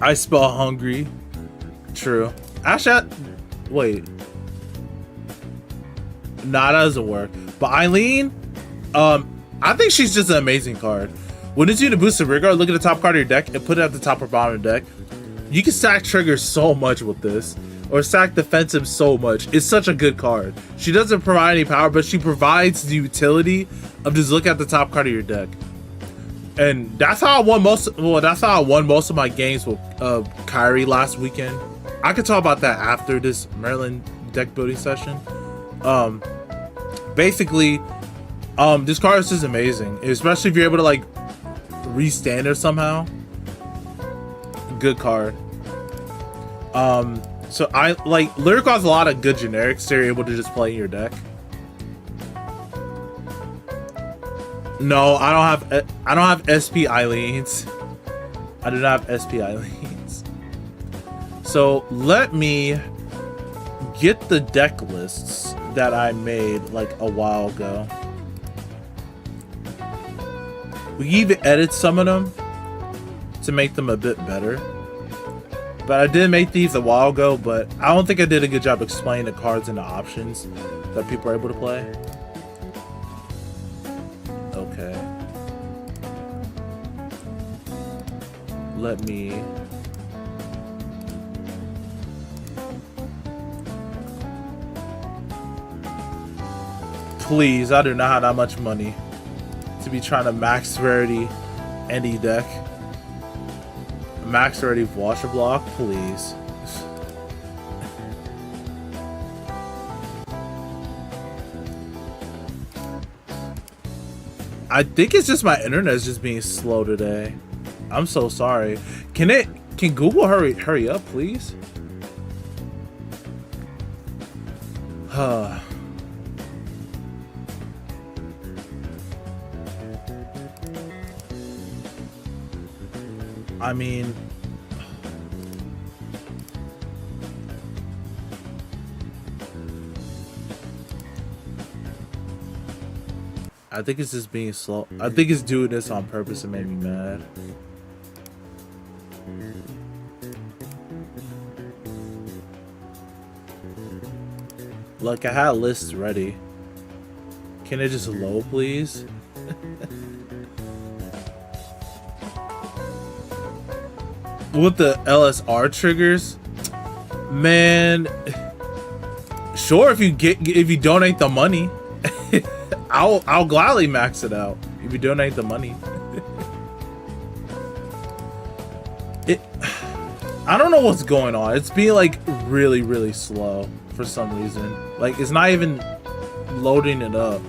I spell hungry. True. Actually, wait. Nah, that doesn't work. But Eileen, I think she's just an amazing card. When it's you to boost the rigor, look at the top card of your deck and put it at the top or bottom of the deck. You can stack triggers so much with this, or stack defensive so much. It's such a good card. She doesn't provide any power, but she provides the utility of just look at the top card of your deck. And that's how I won most. Well, that's how I won most of my games with Kyrie last weekend. I could talk about that after this Marlean deck building session. Basically, this card is just amazing, especially if you're able to like restand her somehow. Good card. So I like Lyrical has a lot of good generics that you're able to just play in your deck. No, I don't have SP Eileens. I do not have SP Eileens. So let me get the deck lists that I made like a while ago. We even edit some of them to make them a bit better. But I did make these a while ago, but I don't think I did a good job explaining the cards and the options that people are able to play. Okay. Let me... Please, I do not have that much money to be trying to max rarity any deck. Max rarity washer block, please. I think it's just my internet is just being slow today. I'm so sorry. Can Google hurry up, please? I mean, I think it's just being slow. I think it's doing this on purpose to make me mad. Look, I had lists ready. Can it just load, please? With the LSR triggers, man. Sure, if you donate the money, I'll gladly max it out. If you donate the money. I don't know what's going on. It's being like really, really slow for some reason. Like it's not even loading it up.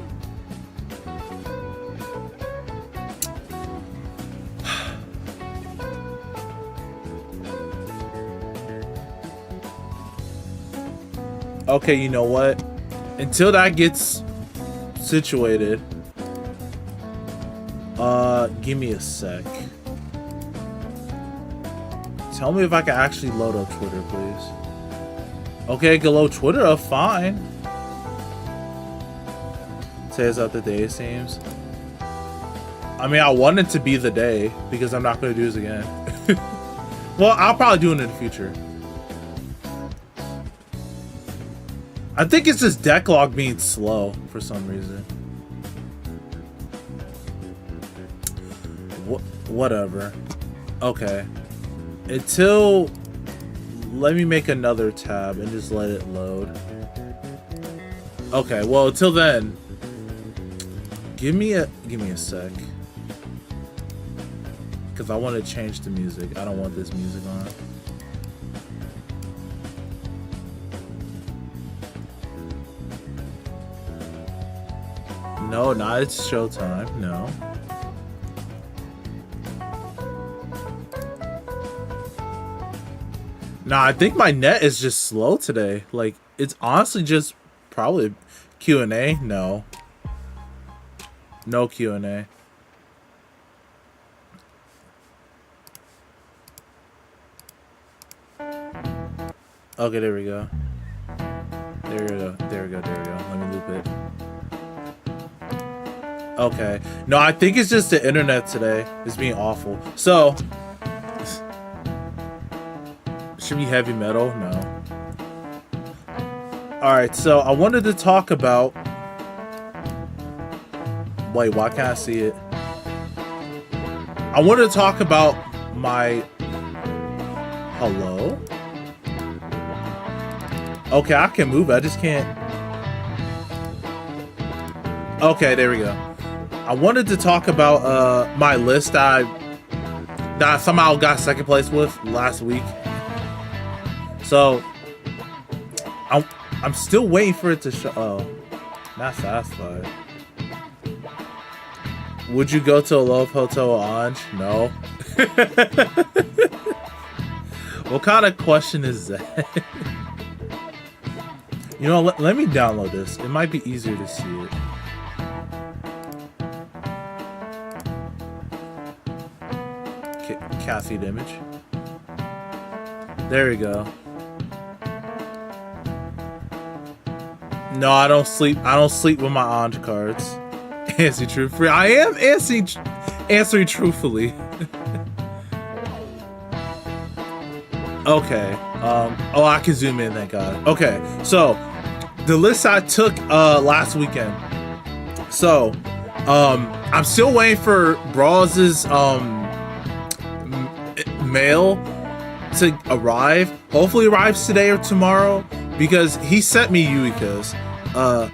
Okay, you know what? Until that gets situated, give me a sec. Tell me if I can actually load up Twitter, please. Okay, I can load Twitter up fine. Says out the day, it seems. I mean, I want it to be the day because I'm not going to do this again. Well, I'll probably do it in the future. I think it's just decklog being slow for some reason. Whatever. Okay. Let me make another tab and just let it load. Okay, well, until then, give me a sec. Because I want to change the music. I don't want this music on. No, not it's showtime. No. Nah, I think my net is just slow today. Like, it's honestly just probably Q&A. No. No Q&A. Okay, there we go. There we go. Let me loop it. Okay. No, I think it's just the internet today is being awful. So, should be heavy metal? No. Alright, so I wanted to talk about... Wait, why can't I see it? I wanted to talk about my... Hello? Okay, I can move it. I just can't... Okay, there we go. I wanted to talk about my list that I somehow got second place with last week. So I'm still waiting for it to show. Oh, not satisfied. Would you go to a Love Hotel Orange? No. What kind of question is that? You know, let me download this. It might be easier to see it. Cassie image. There we go. No, I don't sleep with my Orange cards. Answer truthfully. I am answering truthfully. Okay. Oh, I can zoom in, thank God. Okay, so the list I took last weekend. So, I'm still waiting for Brawl's mail to arrive. Hopefully it arrives today or tomorrow because he sent me Yuika's.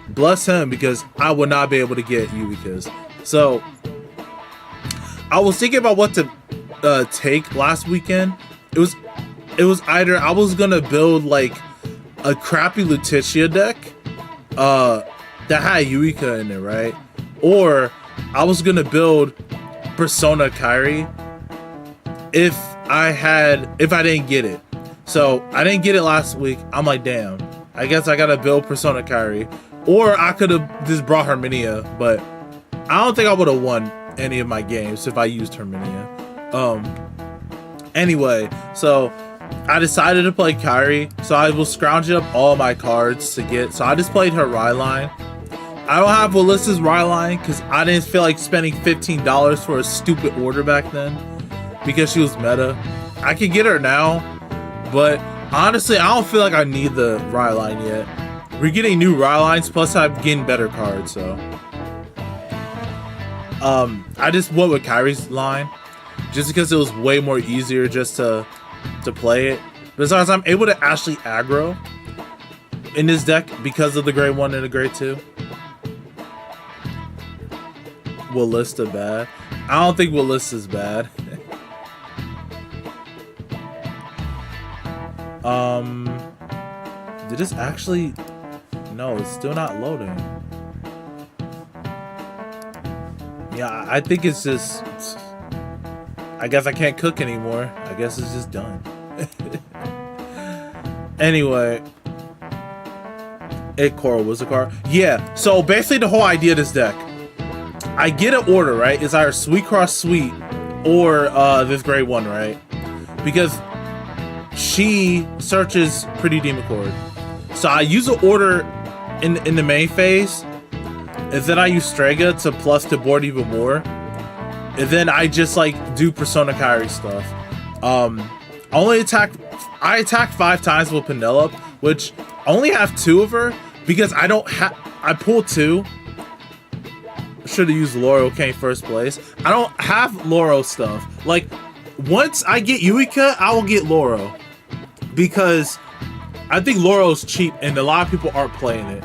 Bless him, because I would not be able to get Yuika's. So I was thinking about what to take last weekend. It was either I was gonna build like a crappy Lutetia deck that had Yuika in it, right? Or I was gonna build Persona Kairi if I didn't get it. So I didn't get it last week. I'm like, damn, I guess I gotta build Persona Kairi. Or I could have just brought Herminia, but I don't think I would have won any of my games if I used Herminia. Anyway, so I decided to play Kairi. So I was scrounging up all my cards to get. So I just played her Ryline. I don't have Alyssa's Ryline because I didn't feel like spending $15 for a stupid order back then because she was meta. I can get her now, but honestly, I don't feel like I need the Ryline yet. We're getting new Rylines, plus I'm getting better cards, so. I just went with Kyrie's line just because it was way more easier just to play it. Besides, I'm able to actually aggro in this deck because of the grade 1 and the grade 2. Willista bad. I don't think Willista's bad. Did this actually... No, it's still not loading. Yeah, I think it's just... I guess I can't cook anymore. I guess it's just done. Anyway. Coral was a card. Yeah, so basically the whole idea of this deck. I get an order, right? It's either Sweet Cross Sweet or this grade 1, right? Because she searches Pretty Demon Chord. So I use an order in the main phase, and then I use Strega to plus the board even more. And then I just like do Persona Kyrie stuff. I attack 5 times with Penelope, which I only have 2 of her because I don't have. I pulled 2. Should have used Laurel, came first place. I don't have Laurel stuff. Like, once I get Yuika, I will get Laurel. Because I think Laurel is cheap and a lot of people aren't playing it.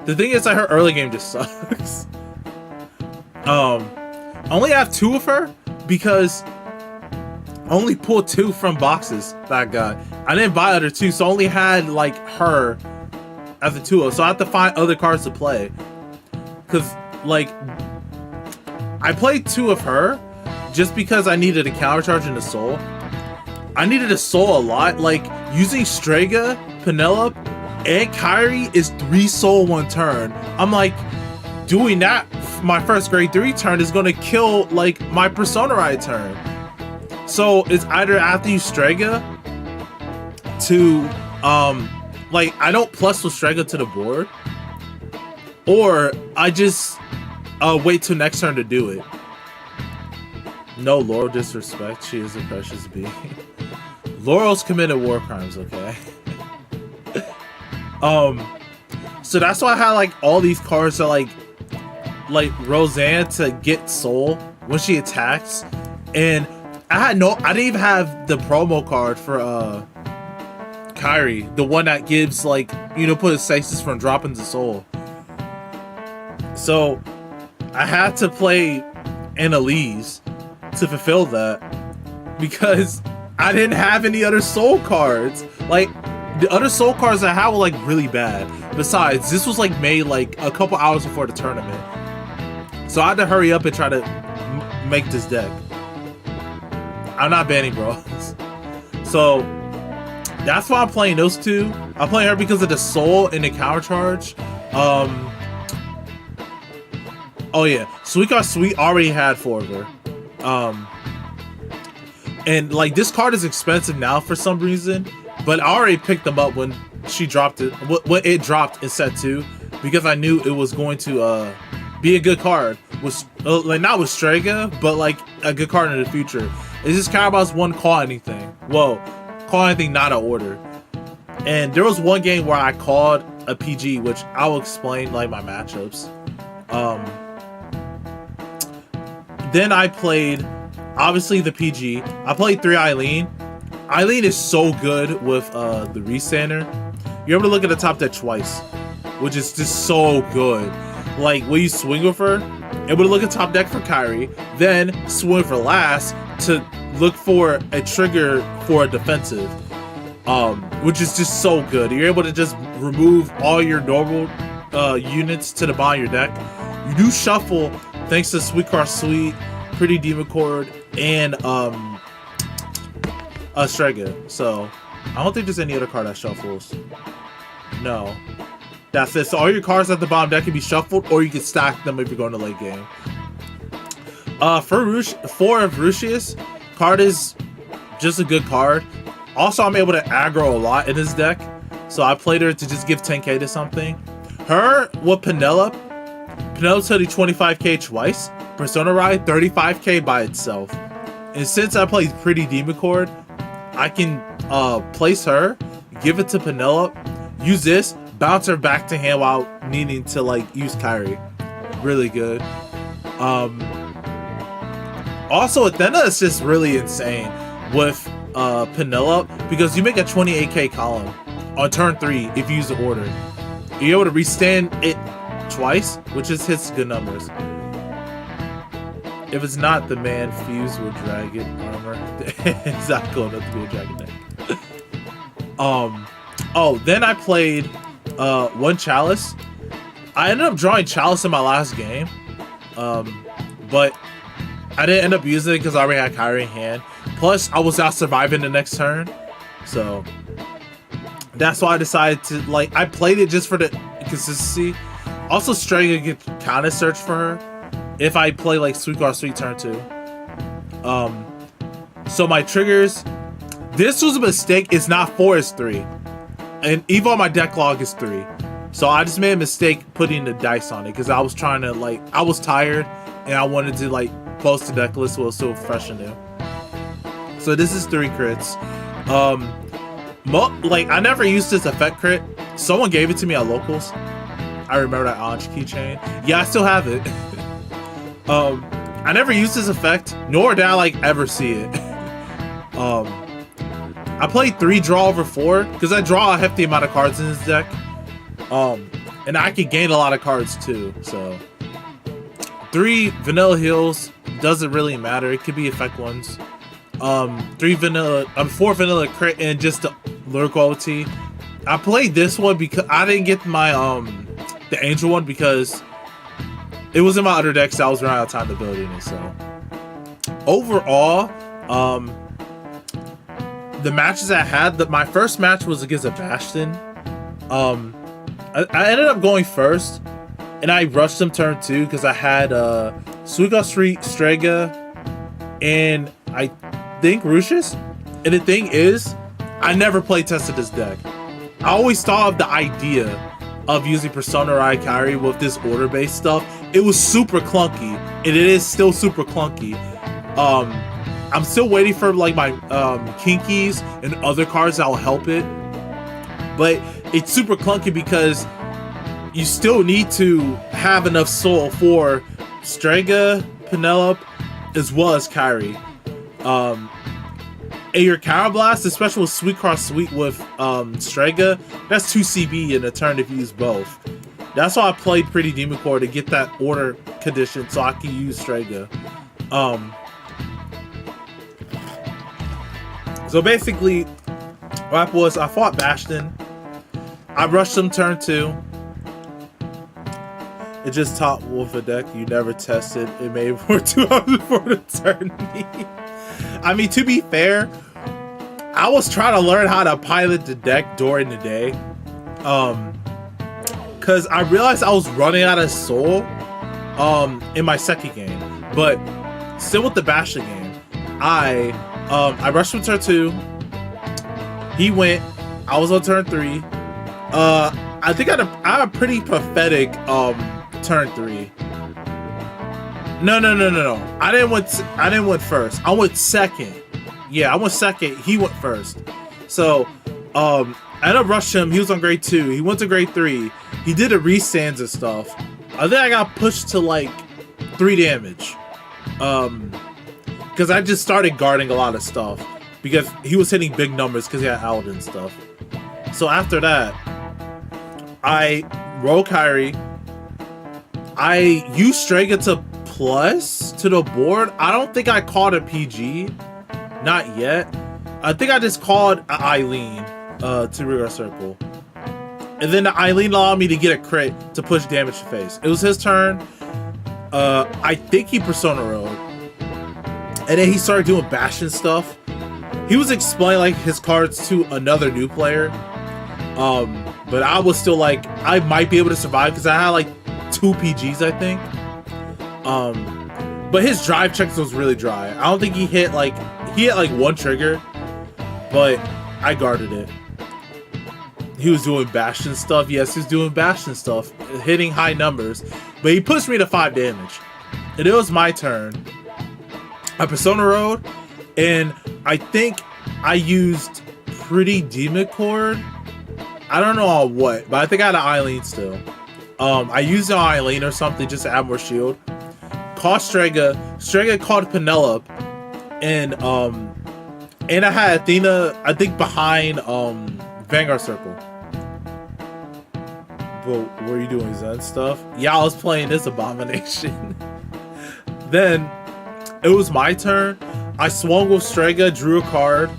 The thing is that her early game just sucks. I only have 2 of her because I only pulled 2 from boxes that I got. I didn't buy other 2, so I only had like her as a 2-0. So I have to find other cards to play. Cause like I played 2 of her just because I needed a counter charge and a soul. I needed a soul a lot. Like using Strega, Penelope, and Kyrie is 3 soul 1 turn. I'm like, doing that my first grade 3 turn is gonna kill like my Persona Ride turn. So it's either I have to use Strega to like I don't plus with Strega to the board, or I just wait till next turn to do it. No, Laurel disrespect. She is a precious being. Laurel's committed war crimes, okay? So that's why I had like all these cards that like Roseanne to get soul when she attacks, and I didn't even have the promo card for Kyrie, the one that gives like, you know, put stasis from dropping to soul. So I had to play Annalise to fulfill that because I didn't have any other soul cards. Like the other soul cards I had were like really bad. Besides, this was like made like a couple hours before the tournament, so I had to hurry up and try to make this deck. I'm not banning bros. So that's why I'm playing those 2. I'm playing her because of the soul and the counter charge. Oh yeah, Sweet Got Sweet already had 4 of her. And like this card is expensive now for some reason, but I already picked them up when she dropped it. When it dropped in set 2, because I knew it was going to be a good card. With like not with Strega, but like a good card in the future. It's just Carabal's one call anything. Whoa, call anything, not an order. And there was one game where I called a PG, which I will explain like my matchups. Then I played, obviously, the PG. I played 3 Eileen. Eileen is so good with the Resander. You're able to look at the top deck twice, which is just so good. Like, when you swing with her, able to look at top deck for Kyrie, then swing for last to look for a trigger for a defensive, which is just so good. You're able to just remove all your normal units to the bottom of your deck. You do shuffle thanks to Sweet Cross Sweet, Pretty Demon Chord, and Strega. So I don't think there's any other card that shuffles. No. That's it. So all your cards at the bottom deck can be shuffled, or you can stack them if you're going to late game. For of Rusius, card is just a good card. Also, I'm able to aggro a lot in this deck, so I played her to just give 10k to something. Her with Penelope Penelope's hitting 25k twice. Persona Ride 35k by itself. And since I play Pretty Demon Cord, I can place her, give it to Penelope, use this, bounce her back to hand while needing to like use Kairi. Really good. Also, Athena is just really insane with Penelope because you make a 28k column on turn 3 if you use the order. You're able to restand it twice, which just hits good numbers. If it's not the man fused with dragon armor, it's not going up to be a dragon deck. Oh, then I played one Chalice. I ended up drawing Chalice in my last game, but I didn't end up using it because I already had Kairi in hand. Plus, I was out surviving the next turn, so that's why I decided to like. I played it just for the consistency. Also, Strega could kind of search for her if I play like Suicide Sweet turn 2. So my triggers. This was a mistake. It's not 4, it's 3. And even on my deck log is 3. So I just made a mistake putting the dice on it because I was trying to like, I was tired and I wanted to like post the deck list while it was still fresh and new. So this is 3 crits. Like I never used this effect crit. Someone gave it to me at locals. I remember that orange keychain. Yeah, I still have it. I never used this effect, nor did I like ever see it. I played 3 draw over 4 because I draw a hefty amount of cards in this deck. And I can gain a lot of cards too. So 3 vanilla heals doesn't really matter. It could be effect ones. 4 vanilla crit and just the lurk ulti. I played this one because I didn't get my the angel one because it was in my other deck, so I was running out of time to build it. So overall, the matches I had, my first match was against a Bastion. I ended up going first, and I rushed him turn 2 because I had Suiga Street, Strega, and I think Rushus. And the thing is, I never play tested this deck. I always thought of the idea of using Persona Ride Kairi with this order-based stuff. It was super clunky, and it is still super clunky. I'm still waiting for like my Kinkies and other cards that will help it. But it's super clunky because you still need to have enough soul for Strega, Penelope, as well as Kairi. And your Counter Blast, especially with Sweet Cross Sweet with Strega, that's 2 CB in a turn if you use both. That's why I played Pretty Demon Core to get that order condition so I can use Strega. So basically, what happened was I fought Bastion. I rushed him turn 2. It just taught Wolf a deck you never tested. It made for 2 hours before the turn. I mean, to be fair, I was trying to learn how to pilot the deck during the day. Because I realized I was running out of soul in my second game. But still with the Bastion game, I rushed him turn 2. He went. I was on turn 3. I think I had a pretty pathetic turn 3. No. I didn't win first. I went second. Yeah, I went second. He went first. So, I ended up rushing him. He was on grade 2. He went to grade 3. He did a restands and stuff. I think I got pushed to like 3 damage. Because I just started guarding a lot of stuff. Because he was hitting big numbers because he had Alden and stuff. So after that, I roll Kairi. I used Strega to plus to the board. I don't think I called a PG. Not yet. I think I just called Eileen to Rigor Circle. And then the Eileen allowed me to get a crit to push damage to face. It was his turn. I think he Persona Road. And then he started doing Bastion stuff. He was explaining like his cards to another new player. But I was still like, I might be able to survive because I had like 2 PGs, I think. But his drive checks was really dry. I don't think he hit like 1 trigger, but I guarded it. he was doing Bastion stuff. Yes, he was doing Bastion stuff, hitting high numbers. But he pushed me to 5 damage. And it was my turn. I Persona Road, and I think I used Pretty Demon Cord. I don't know on what, but I think I had an Eileen still. I used an Eileen or something just to add more shield. Caught Strega. Strega caught Penelope, and I had Athena, I think, behind Vanguard Circle. But were you doing Zen stuff? Yeah, I was playing this abomination. Then it was my turn. I swung with Strega, drew a card,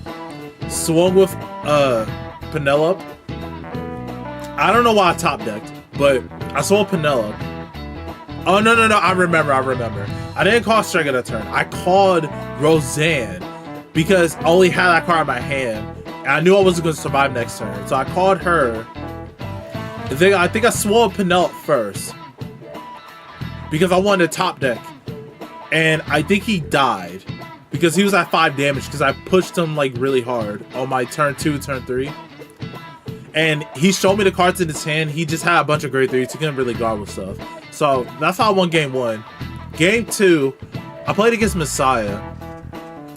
swung with Penelope. I don't know why I top decked, but I swung Penelope. Oh no, I remember. I didn't call Strega that turn. I called Roseanne because I only had that card in my hand, and I knew I wasn't going to survive next turn. So I called her. I think I swung Penelope first because I wanted to top deck, and I think he died because he was at 5 damage because I pushed him like really hard on my turn 2, turn 3. And he showed me the cards in his hand. He just had a bunch of grade 3s. He couldn't really guard with stuff. So that's how I won game 1. Game 2, I played against Messiah.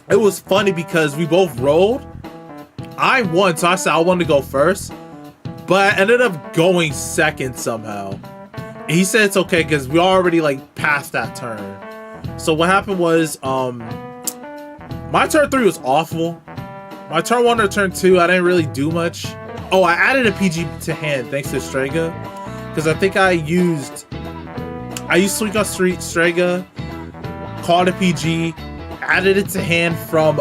It was funny because we both rolled. I won, so I said I wanted to go first. But I ended up going second somehow. And he said it's okay because we already like passed that turn. So what happened was, my turn 3 was awful. My turn 1 or turn 2, I didn't really do much. Oh, I added a PG to hand thanks to Strega, because I think I used Sweet Off Street Strega, called a PG, added it to hand from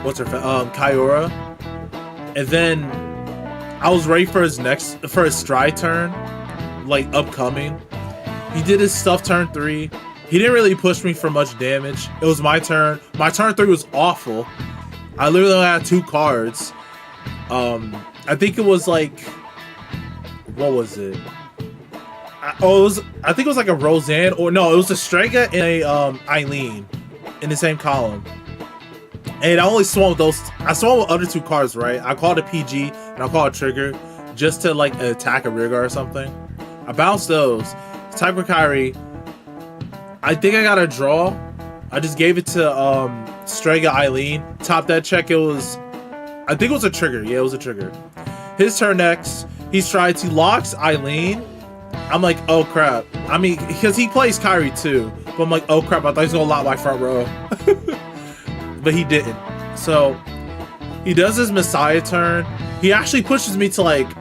Kyora, and then I was ready for his stride turn, like upcoming. He did his stuff turn 3. He didn't really push me for much damage. It was my turn. My turn 3 was awful. I literally only had 2 cards. I think it was like, what was it? I think it was like a Roseanne, or no, it was a Strega and a Eileen in the same column. And I only swung with those. I swung with other 2 cards, right? I called a PG and I called a Trigger just to like attack a rear guard or something. I bounced those. Typer Kyrie. I think I got a draw. I just gave it to Strega Eileen. Top that check. It was, I think it was a Trigger. Yeah, it was a Trigger. His turn next. He's tried to locks Eileen. I'm like, oh crap. I mean, because he plays Kyrie too. But I'm like, oh crap. I thought he was gonna lock my front row. But he didn't. So he does his Messiah turn. He actually pushes me to like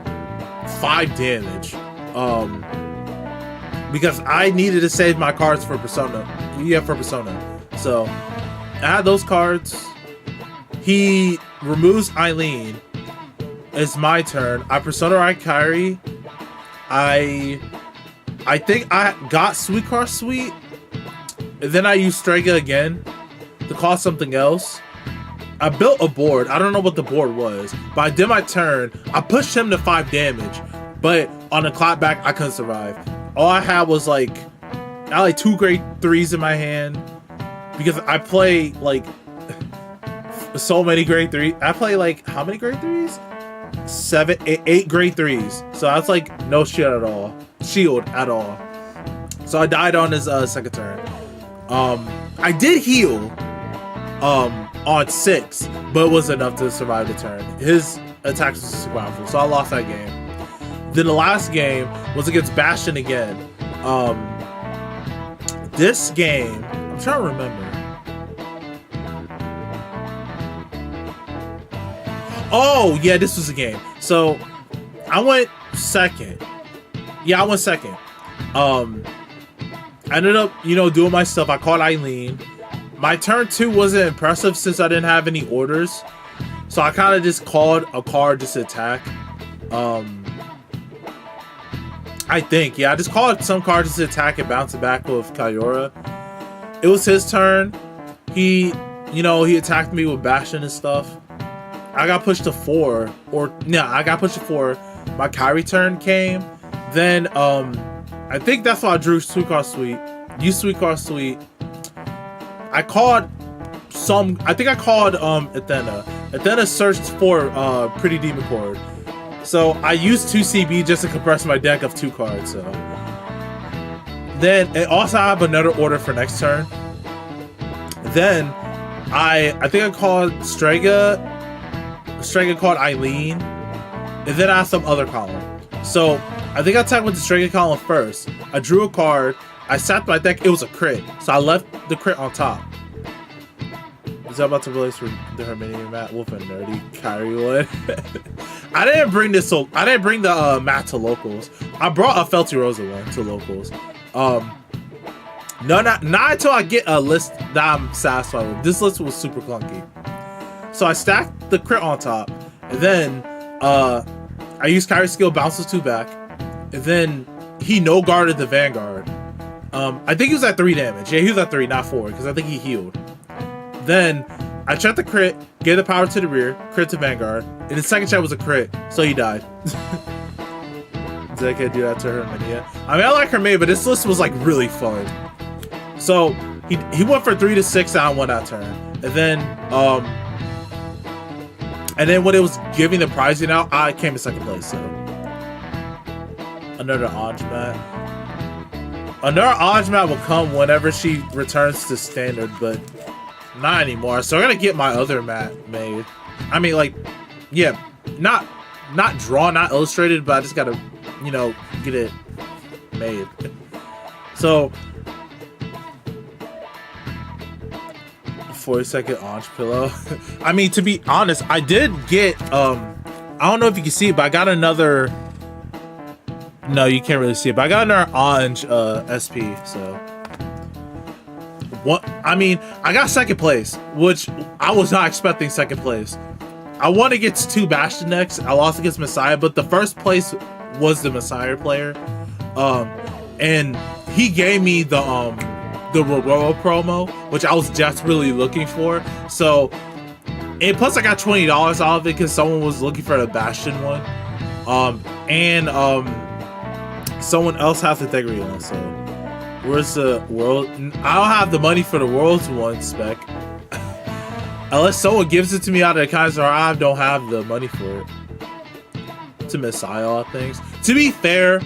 5 damage. Because I needed to save my cards for Persona. Yeah, for Persona. So I had those cards. He removes Eileen. It's my turn. I Persona Ride Kyrie. I think I got Sweet Car Sweet. And then I used Strega again to call something else. I built a board. I don't know what the board was, but I did my turn. I pushed him to 5 damage, but on the clock back, I couldn't survive. All I had was like, I had like 2 grade 3s in my hand because I play like so many grade 3. I play like, how many grade 3s? 8 grade 3s. So that's like no shield at all. So I died on his second turn. I did heal on 6, but it wasn't enough to survive the turn. His attacks was powerful, so I lost that game. Then the last game was against Bastion again. This game, I'm trying to remember. Oh, yeah, this was a game. So I went second. Yeah, I went second. I ended up, doing my stuff. I caught Eileen. My turn 2 wasn't impressive since I didn't have any orders. So I kind of just called a card just to attack. I think, yeah, I just called some card just to attack and bounce it back with Kyora. It was his turn. He attacked me with Bastion and stuff. I got pushed to 4, I got pushed to 4. My Kyrie turn came. Then, I think that's why I drew Sweet Car Sweet. Used Sweet Car Sweet. I think I called Athena. and then it searched for Pretty Demon Cord. So I used 2 CB just to compress my deck of 2 cards. So then, and also I have another order for next turn. Then I think I called Strega called Eileen, and then I have some other column. So I think I attacked with the Strega column first. I drew a card. I sat my deck. It was a crit, so I left the crit on top. Is that about to release for the Herminian Matt Wolf and Nerdy Kyrie one? I didn't bring this. So I didn't bring the Matt to locals. I brought a Felty Rosa one to locals. No, not until I get a list that I'm satisfied with. This list was super clunky. So I stacked the crit on top, and then I used Kyrie's skill, bounces 2 back, and then he no guarded the Vanguard. I think he was at 3 damage. Yeah, he was at 3, not 4, because I think he healed. Then I checked the crit, gave the power to the rear, crit to Vanguard, and the second check was a crit, so he died. Did I do that to Herminia? I mean, I like Herminia, but this list was like really fun. So he went for 3 to 6 and I won that turn. And then when it was giving the prizing out, I came in second place. So another Anj mat. Another Anj mat will come whenever she returns to standard, but not anymore. So I'm gonna get my other mat made. I mean, like, yeah, not drawn, not illustrated, but I just gotta, you know, get it made. So 40-second Anj pillow. I mean, to be honest, I did get I don't know if you can see it, but I got another. No, you can't really see it, but I got another Anj SP. So what? I mean, I got second place, which I was not expecting second place. I won against 2 Bastion decks. I lost against Messiah, but the first place was the Messiah player, and he gave me the Roroa promo, which I was desperately looking for. So, and plus I got $20 out of it because someone was looking for the Bastion one, and someone else has the Integrity one. So, where's the world? I don't have the money for the World's one spec. Unless someone gives it to me out of the Kaiser, I don't have the money for it. To Messiah, all things. To be fair,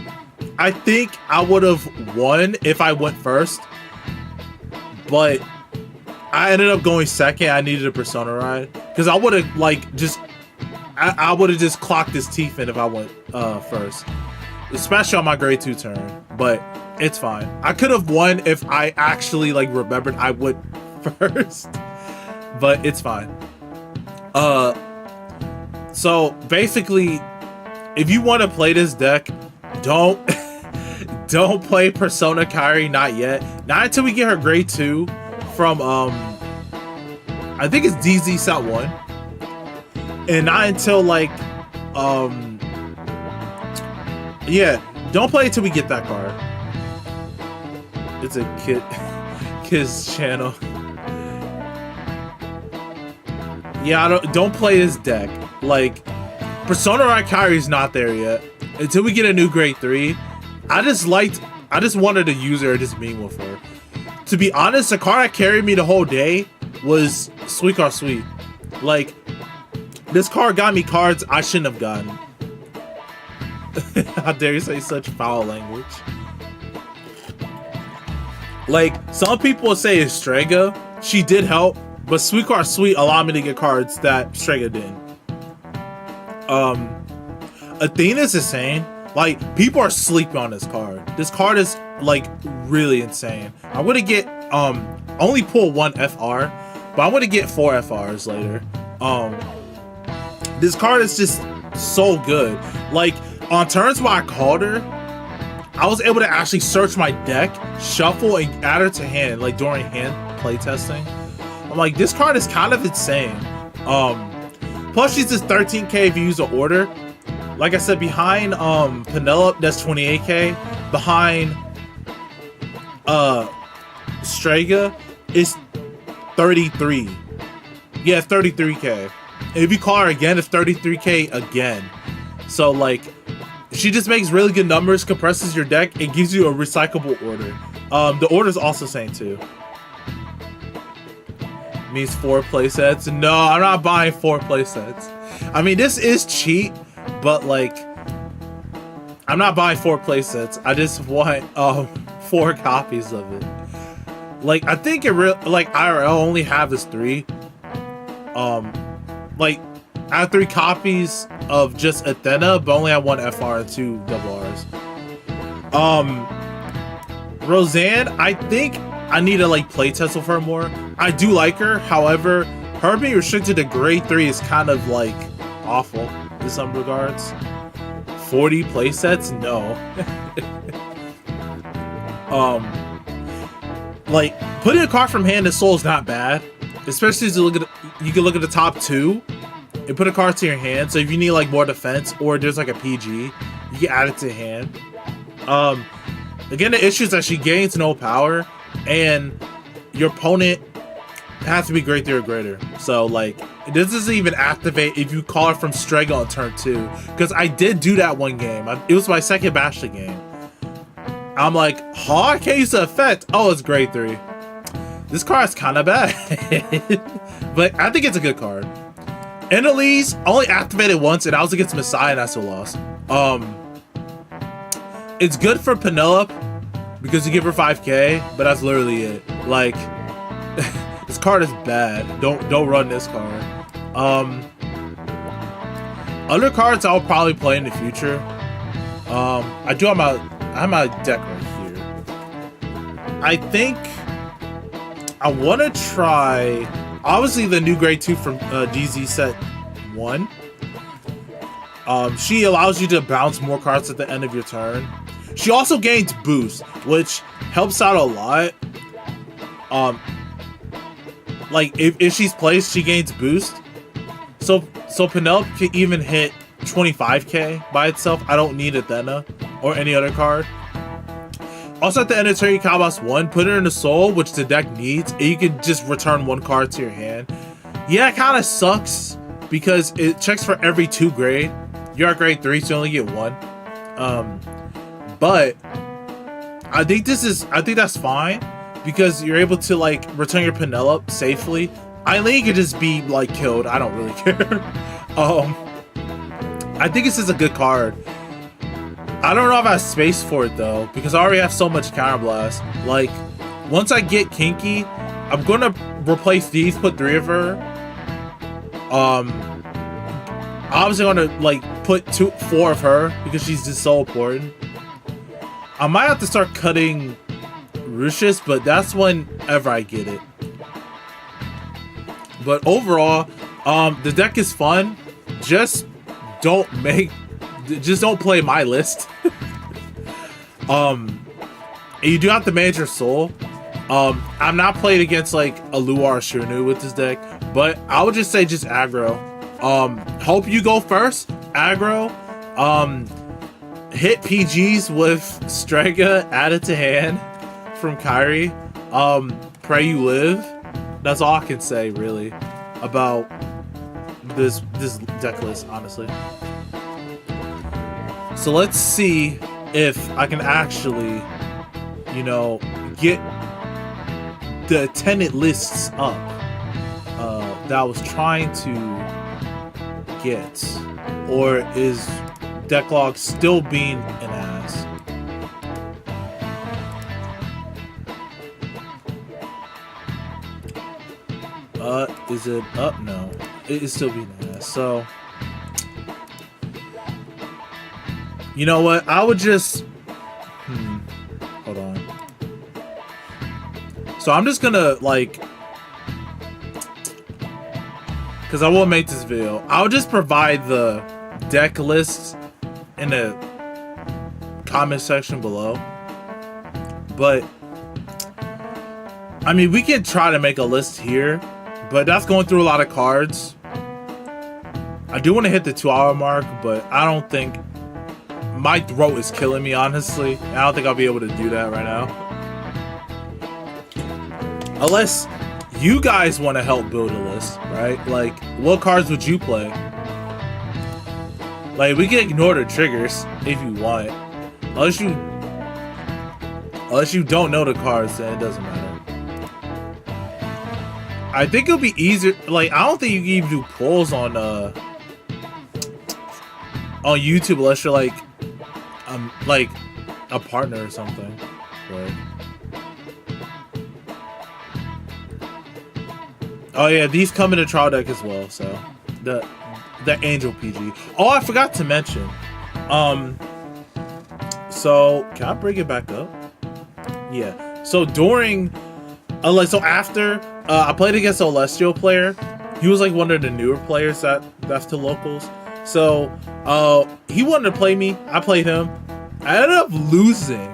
I think I would have won if I went first, but I ended up going second. I needed a Persona ride because I would have like just I would have just clocked his teeth in if I went first, especially on my grade 2 turn. But it's fine. I could have won if I actually like remembered I went first, but it's fine. So basically, if you want to play this deck, don't play Persona Kyrie, not yet. Not until we get her grade 2 from I think it's DZ set 1. And not until like yeah, don't play until we get that card. It's a kid's channel. Yeah, don't play this deck. Like, Persona Kyrie's not there yet. Until we get a new grade 3. I just wanted to use her, just being with her. To be honest, the card that carried me the whole day was Sweet Car Sweet. Like, this card got me cards I shouldn't have gotten. How dare you say such foul language? Like, some people say it's Strega. She did help, but Sweet Car Sweet allowed me to get cards that Strega didn't. Athena's insane. Like, people are sleeping on this card. This card is like really insane. I'm gonna get only pull 1 FR, but I'm gonna get 4 FRs later. This card is just so good. Like, on turns where I called her, I was able to actually search my deck, shuffle, and add her to hand, like during hand playtesting. I'm like, this card is kind of insane. Plus, she's just 13k if you use an order. Like I said, behind Penelope, that's 28k. Behind Strega is 33. Yeah, 33k. And if you call her again, it's 33k again. So like, she just makes really good numbers, compresses your deck, and gives you a recyclable order. The order is also same too. needs 4 playsets. No, I'm not buying 4 playsets. I mean, this is cheap, but like, I'm not buying 4 playsets. I just want 4 copies of it. Like, I think it like IRL only have is 3. Like, I have 3 copies of just Athena, but only have 1 FR and 2 double Rs. Roseanne, I think I need to like play test with her more. I do like her, however, her being restricted to grade 3 is kind of like awful in some regards. 40 playsets? No. Like, putting a card from hand to soul is not bad, especially as you can look at the top 2 and put a card to your hand. So if you need like more defense or there's like a PG, you can add it to hand. Again, the issue is that she gains no power, and your opponent has to be grade 3 or greater. So like, this doesn't even activate if you call it from Strega on turn 2. Because I did do that one game. It was my second Bastion game. I'm like, huh? I can't use the effect. Oh, it's grade 3. This card is kind of bad. But I think it's a good card. Annalise only activated once, and I was against Messiah, and I still lost. It's good for Penelope because you give her 5k, but that's literally it. Like, this card is bad. Don't run this card. Other cards I'll probably play in the future. I have my deck right here. I think I want to try, obviously, the new grade 2 from DZ set 1. She allows you to bounce more cards at the end of your turn. She also gains boost, which helps out a lot. Like if she's placed, she gains boost. So Penelope can even hit 25k by itself. I don't need Athena or any other card. Also, at the end of turn, you can boss 1, put her in the soul, which the deck needs, and you can just return 1 card to your hand. Yeah, it kind of sucks because it checks for every 2 grade. You're at grade 3, so you only get 1. But I think that's fine because you're able to like return your Penelope safely. Eileen could just be like killed. I don't really care. I think this is a good card. I don't know if I have space for it though, because I already have so much counterblast. Like, once I get Kinky, I'm gonna replace these, put 3 of her. Obviously gonna like put 4 of her because she's just so important. I might have to start cutting Russius, but that's whenever I get it. But overall, the deck is fun. Just don't play my list. And you do have to manage your soul. I'm not playing against like a Luar or Shunu with this deck, but I would just say just aggro. Hope you go first, aggro. Hit PGs with Strega added to hand from Kyrie. Pray you live. That's all I can say really about this deck list, honestly. So let's see if I can actually, you know, get the attendant lists up that I was trying to get, or is Decklog still being an ass? Is it up? No, it is still being an ass. So, you know what? I would just hold on. So I'm just gonna like, because I will make this video, I'll just provide the deck lists in the comment section below. But I mean, we can try to make a list here, but that's going through a lot of cards. I do want to hit the 2-hour mark, but I don't think, my throat is killing me, honestly. I don't think I'll be able to do that right now. Unless you guys want to help build a list, right? Like, what cards would you play? Like, we can ignore the triggers if you want. Unless you don't know the cards, then it doesn't matter. I think it'll be easier. Like, I don't think you can even do polls on YouTube unless you're like a partner or something. Right. Oh yeah, these come in a trial deck as well. So the Angel PG. Oh, I forgot to mention. So can I bring it back up? Yeah. So during, so after I played against a Celestial player, he was like one of the newer players that's to locals. So he wanted to play me. I played him. I ended up losing,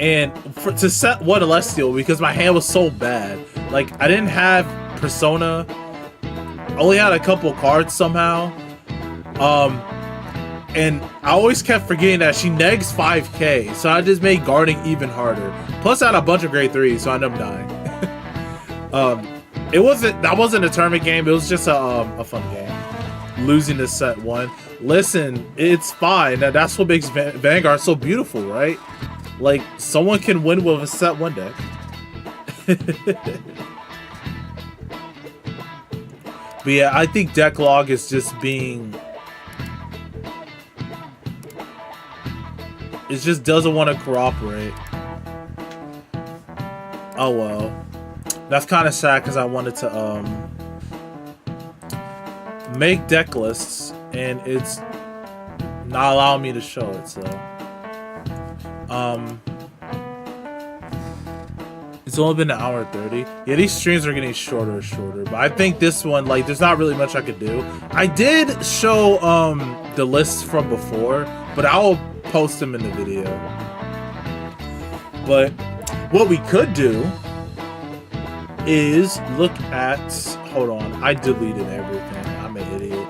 and to set one Celestial because my hand was so bad. Like I didn't have Persona. I only had a couple cards somehow. And I always kept forgetting that she negs 5k, so I just made guarding even harder. Plus I had a bunch of grade 3s, so I ended up dying. That wasn't a tournament game, it was just a fun game. Losing to set 1. Listen, it's fine. That's what makes Vanguard so beautiful, right? Like, someone can win with a set 1 deck. But yeah, I think deck log is just being... It just doesn't want to cooperate. Oh well. That's kind of sad because I wanted to make deck lists and it's not allowing me to show it, so it's only been an hour 30. Yeah, these streams are getting shorter and shorter, but I think this one, like, there's not really much I could do. I did show the lists from before, but I'll post them in the video. But what we could do is look at, hold on, I deleted everything. I'm an idiot.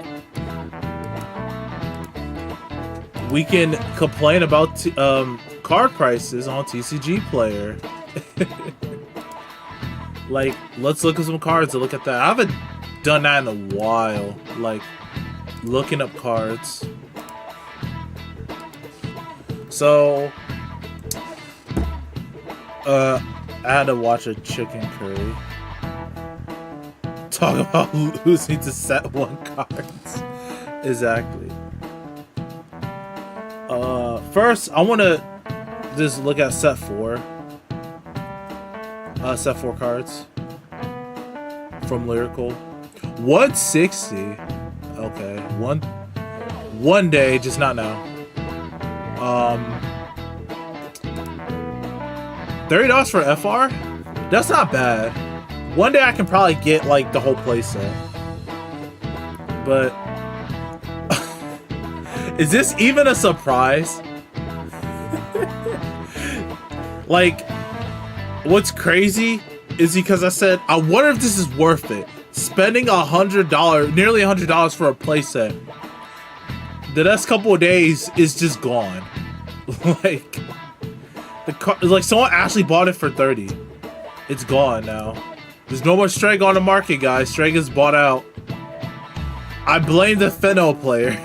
We can complain about card prices on TCG Player. Like, let's look at some cards and look at that. I haven't done that in a while, like looking up cards. So I had to watch a chicken curry talk about losing to set 1 cards. Exactly. First I want to just look at set 4. Set 4 cards from Lyrical. 160. Okay, one day, just not now. $30 for FR? That's not bad. One day I can probably get like the whole playset. But is this even a surprise? Like, what's crazy is because I said, I wonder if this is worth it. Spending $100, nearly $100 for a playset. The next couple of days is just gone. Like, someone actually bought it for 30. It's gone now. There's no more Streg on the market, guys. Streg is bought out. I blame the Feno players.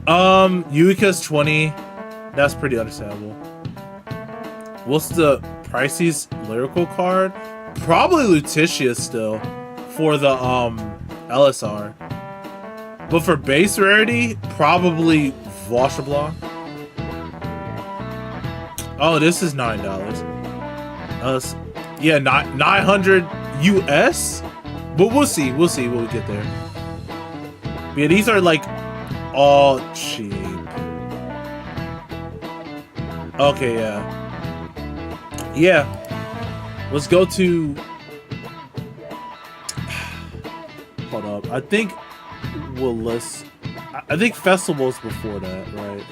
Yuika's 20. That's pretty understandable. What's the priciest Lyrical card? Probably Lutetia still for the LSR. But for base rarity, probably Vaucherblanc. Oh, this is $9. Yeah, 900 US. But we'll see. We'll see when we get there. But yeah, these are like all cheap. Okay, yeah. Yeah. Let's go to... Hold up. I think we'll list... I think Festival's before that, right?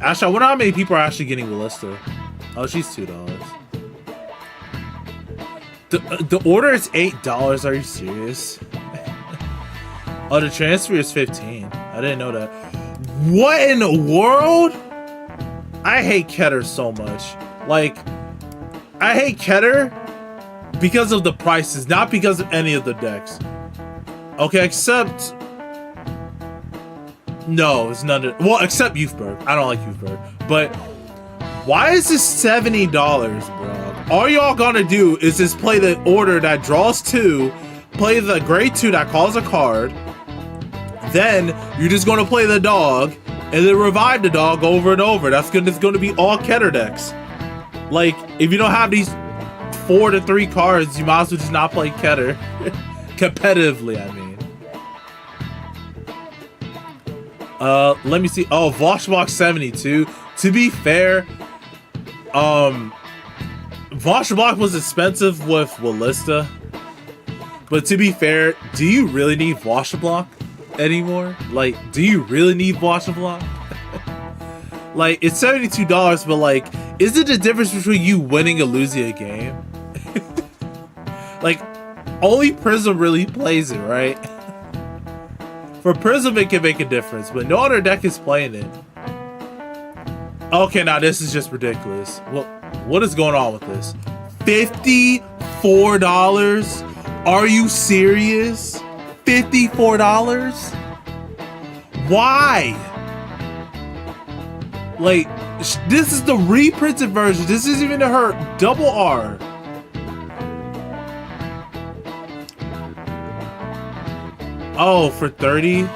Actually, I wonder how many people are actually getting Willista. Oh, she's $2. The order is $8. Are you serious? Oh, the transfer is $15. I didn't know that. What in the world? I hate Keter so much. Like, I hate Keter because of the prices, not because of any of the decks. Okay, except... No, it's none of... Well, except Youthberg. I don't like Youthberg. But Why is this $70, bro? All y'all gonna do is just play the order that draws 2, play the grade 2 that calls a card, then you're just gonna play the dog, and then revive the dog over and over. It's gonna be all Keter decks. Like, if you don't have these 4 to 3 cards, you might as well just not play Keter. Competitively, I mean. Let me see. Oh, Voshbach 72. To be fair, Voshbach was expensive with Wallista. But to be fair, do you really need Voshbach anymore? Like, do you really need Voshbach? Like, it's $72, but like, is it the difference between you winning or losing a game? Like, only Prism really plays it, right? For Prism, it can make a difference, but no other deck is playing it. Okay, now this is just ridiculous. What is going on with this? $54? Are you serious? $54? Why? Like, this is the reprinted version. This isn't even her double R. Oh, for 30?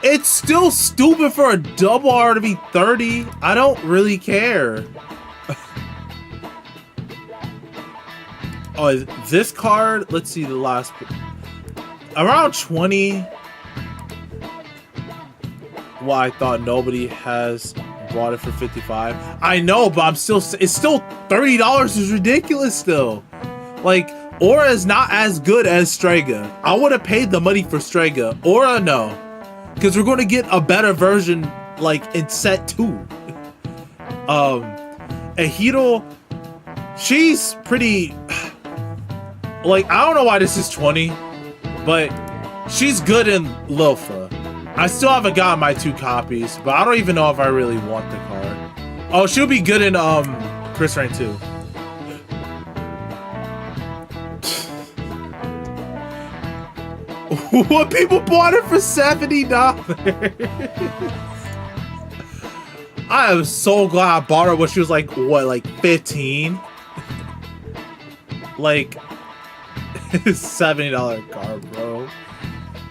It's still stupid for a double R to be 30. I don't really care. Oh, this card, let's see the last, around 20. Well, I thought nobody has bought it for 55. I know, but it's still $30 is ridiculous still. Like, Aura is not as good as Strega. I would have paid the money for Strega. Aura, no. Because we're going to get a better version, like, in set 2. Ahito, she's pretty, like, I don't know why this is 20, but she's good in Lofa. I still haven't gotten my 2 copies, but I don't even know if I really want the card. Oh, she'll be good in Chris Rain too. What, people bought it for $70? I am so glad I bought her when she was like, what, like 15? Like, $70 card, bro.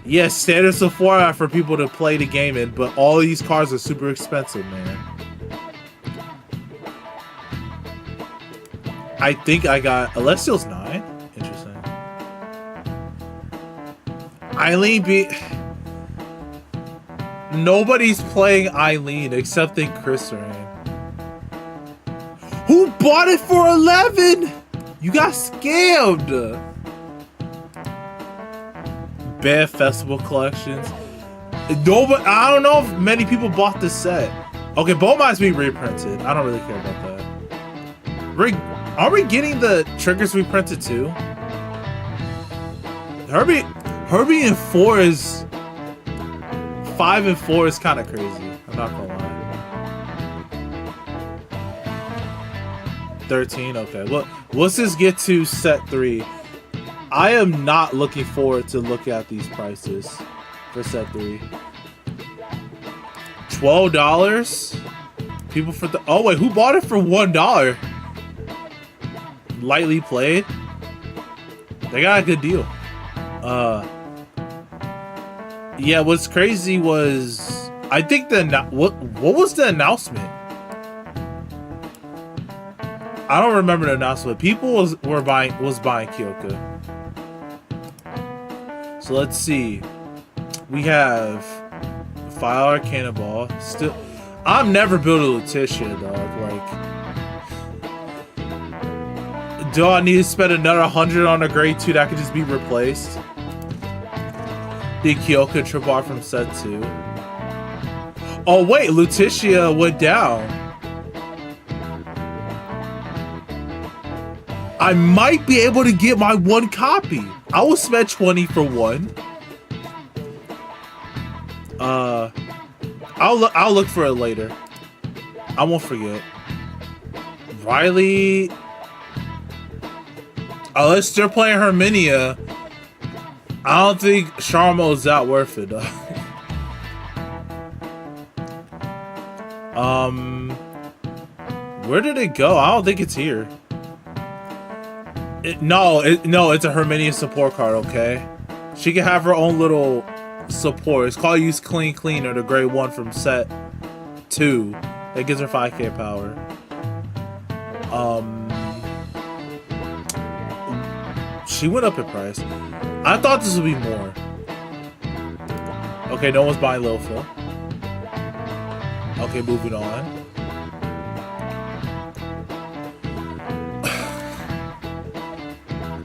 Yes, standard Sephora for people to play the game in, but all these cards are super expensive, man. I think I got Alessiel's 9. Interesting. Eileen nobody's playing Eileen except in Chris Rain. Who bought it for 11? You got scammed. Bad Festival collections. Nobody, I don't know if many people bought this set. Okay, both might be reprinted. I don't really care about that. Are we getting the triggers reprinted too? Herbie and 4 is 5 and 4 is kind of crazy. I'm not gonna lie. 13. Okay. Well, let's just get to set 3. I am not looking forward to look at these prices for set 3. $12? People for the, oh wait, who bought it for $1? Lightly played. They got a good deal. Yeah, what's crazy was, I think what was the announcement? I don't remember the announcement. People was buying Kyoka. So let's see. We have Fire Cannonball. Still, I'm never built a Letitia, dog. Like, do I need to spend another 100 on a grade 2 that could just be replaced? The Kyoka triple R from set 2. Oh wait, Letitia went down. I might be able to get my 1 copy. I will spend 20 for 1. I'll look for it later. I won't forget. Riley. Unless they're playing Herminia, I don't think Charmo is that worth it. Where did it go? I don't think it's here. No, it's a Herminia support card, okay? She can have her own little support. It's called Use Clean Cleaner, the grade 1 from set 2. It gives her 5k power. She went up in price. I thought this would be more. Okay, no one's buying Lil Phil. Okay, moving on.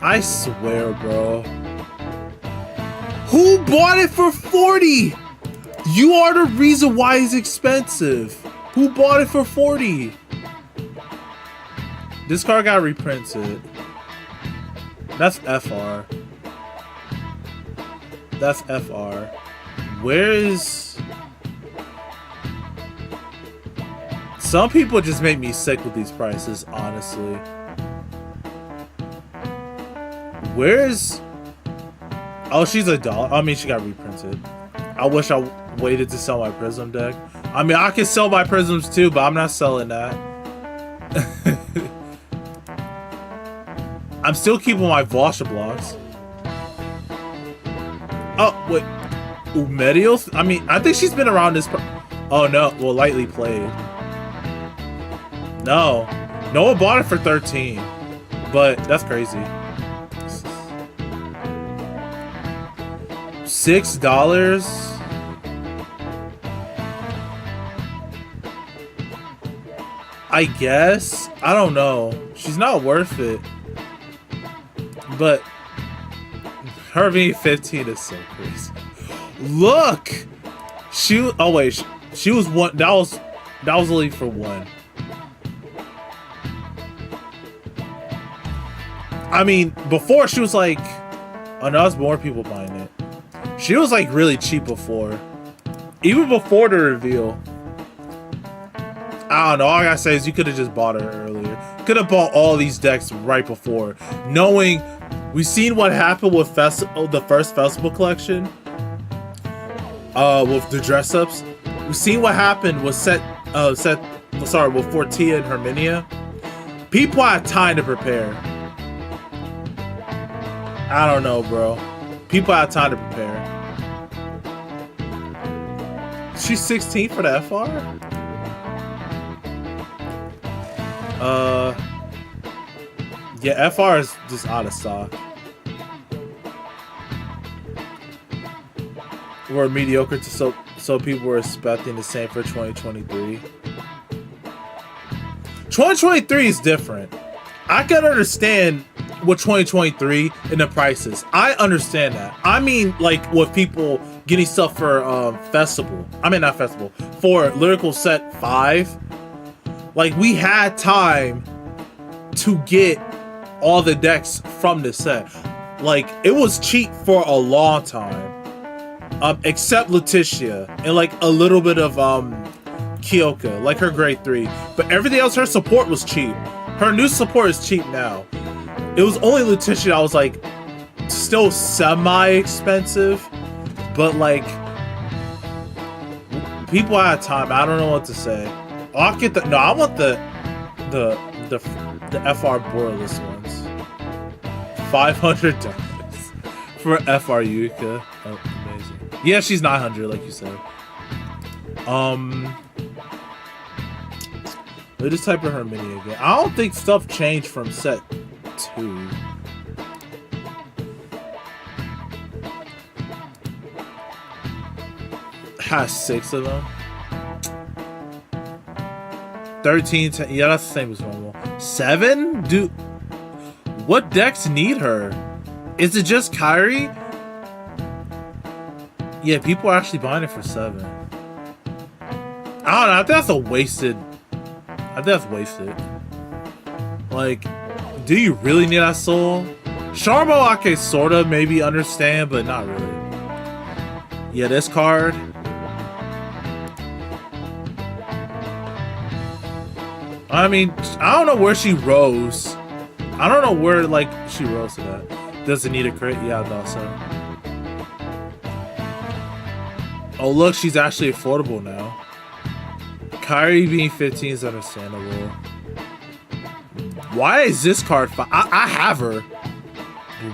I swear, bro. Who bought it for 40? You are the reason why it's expensive. Who bought it for 40? This card got reprinted. That's FR. That's FR. Where is... Some people just make me sick with these prices, honestly. Where is... Oh, she's a doll. I mean, she got reprinted. I wish I waited to sell my Prism deck. I mean, I can sell my Prisms too, but I'm not selling that. I'm still keeping my Vosha blocks. Oh, wait. Umedios? I mean, I think she's been around this... Oh, no. Well, lightly played. No. Noah bought it for 13. But that's crazy. $6? I guess. I don't know. She's not worth it. But her being 15 is so crazy. Look! She... Oh, wait. She was one... That was only for one. I mean, before she was like... Oh, no, there's more people buying it. She was like really cheap before. Even before the reveal. I don't know. All I gotta say is you could have just bought her earlier. Could have bought all these decks right before. Knowing... We've seen what happened with the first festival collection. With the dress-ups. We've seen what happened with with Fortia and Herminia. People had time to prepare. I don't know, bro. People had time to prepare. She's 16 for the FR? Yeah, FR is just out of stock. We're mediocre to so people were expecting the same for 2023. 2023 is different. I can understand with 2023 and the prices. I understand that. I mean, like with people getting stuff for festival. I mean, not festival. For Lyrical Set 5. Like, we had time to get all the decks from the set. Like, it was cheap for a long time. Except Letitia. And like a little bit of Kyoka. Like her grade 3. But everything else, her support was cheap. Her new support is cheap now. It was only Letitia I was like still semi-expensive. But like people had time. I don't know what to say. Oh, I'll get the no, I want the FR borderless ones. $500 for FR Yuka. Oh, amazing. Yeah, she's 900 like you said. Let me just type in her mini again. I don't think stuff changed from set 2. Has 6 of them. 13, 10, yeah, that's the same as normal. 7? Dude, what decks need her? Is it just Kyrie? Yeah, people are actually buying it for 7. I don't know, I think that's a wasted... I think that's wasted. Like, do you really need that soul? Sharmo, I can sorta maybe understand, but not really. Yeah, this card. I mean, I don't know where she rose. I don't know where, like, she rose to that. Does it need a crit? Yeah, I thought so. Oh, look, she's actually affordable now. Kyrie being 15 is understandable. Why is this card 5? I have her.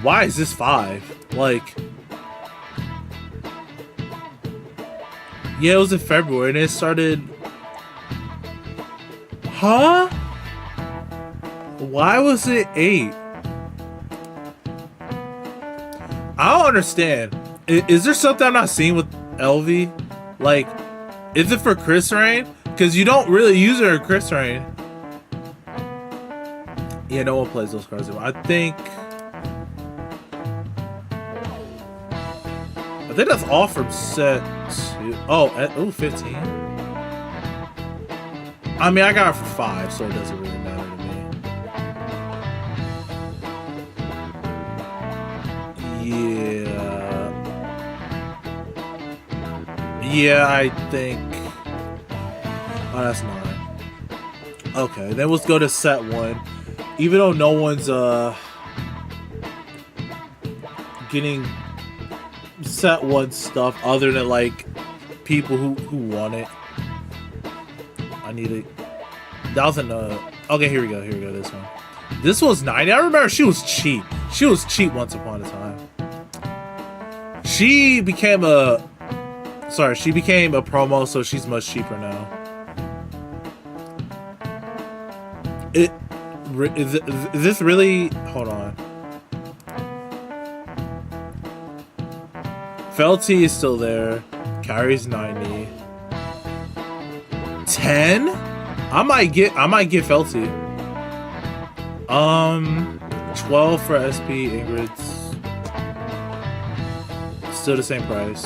Why is this 5? Like, yeah, it was in February and it started. Huh? Why was it 8? I don't understand. Is there something I'm not seeing with LV? Like, is it for Chris Rain? Because you don't really use her in Chris Rain. Yeah, no one plays those cards anymore. I think that's all from set 2. Oh, 15. I mean, I got it for 5, so it doesn't really matter to me. Yeah, I think. Oh, that's 9. Okay, then let's go to set 1. Even though no one's getting set 1 stuff other than like people who want it. I need it. That was an okay, here we go, this one. This was 90. I remember she was cheap. She was cheap once upon a time. She became a promo, so she's much cheaper now. Is this really? Hold on. Felty is still there. Kyrie's 90. 10? I might get Felty. 12 for SP. Ingrid's still the same price.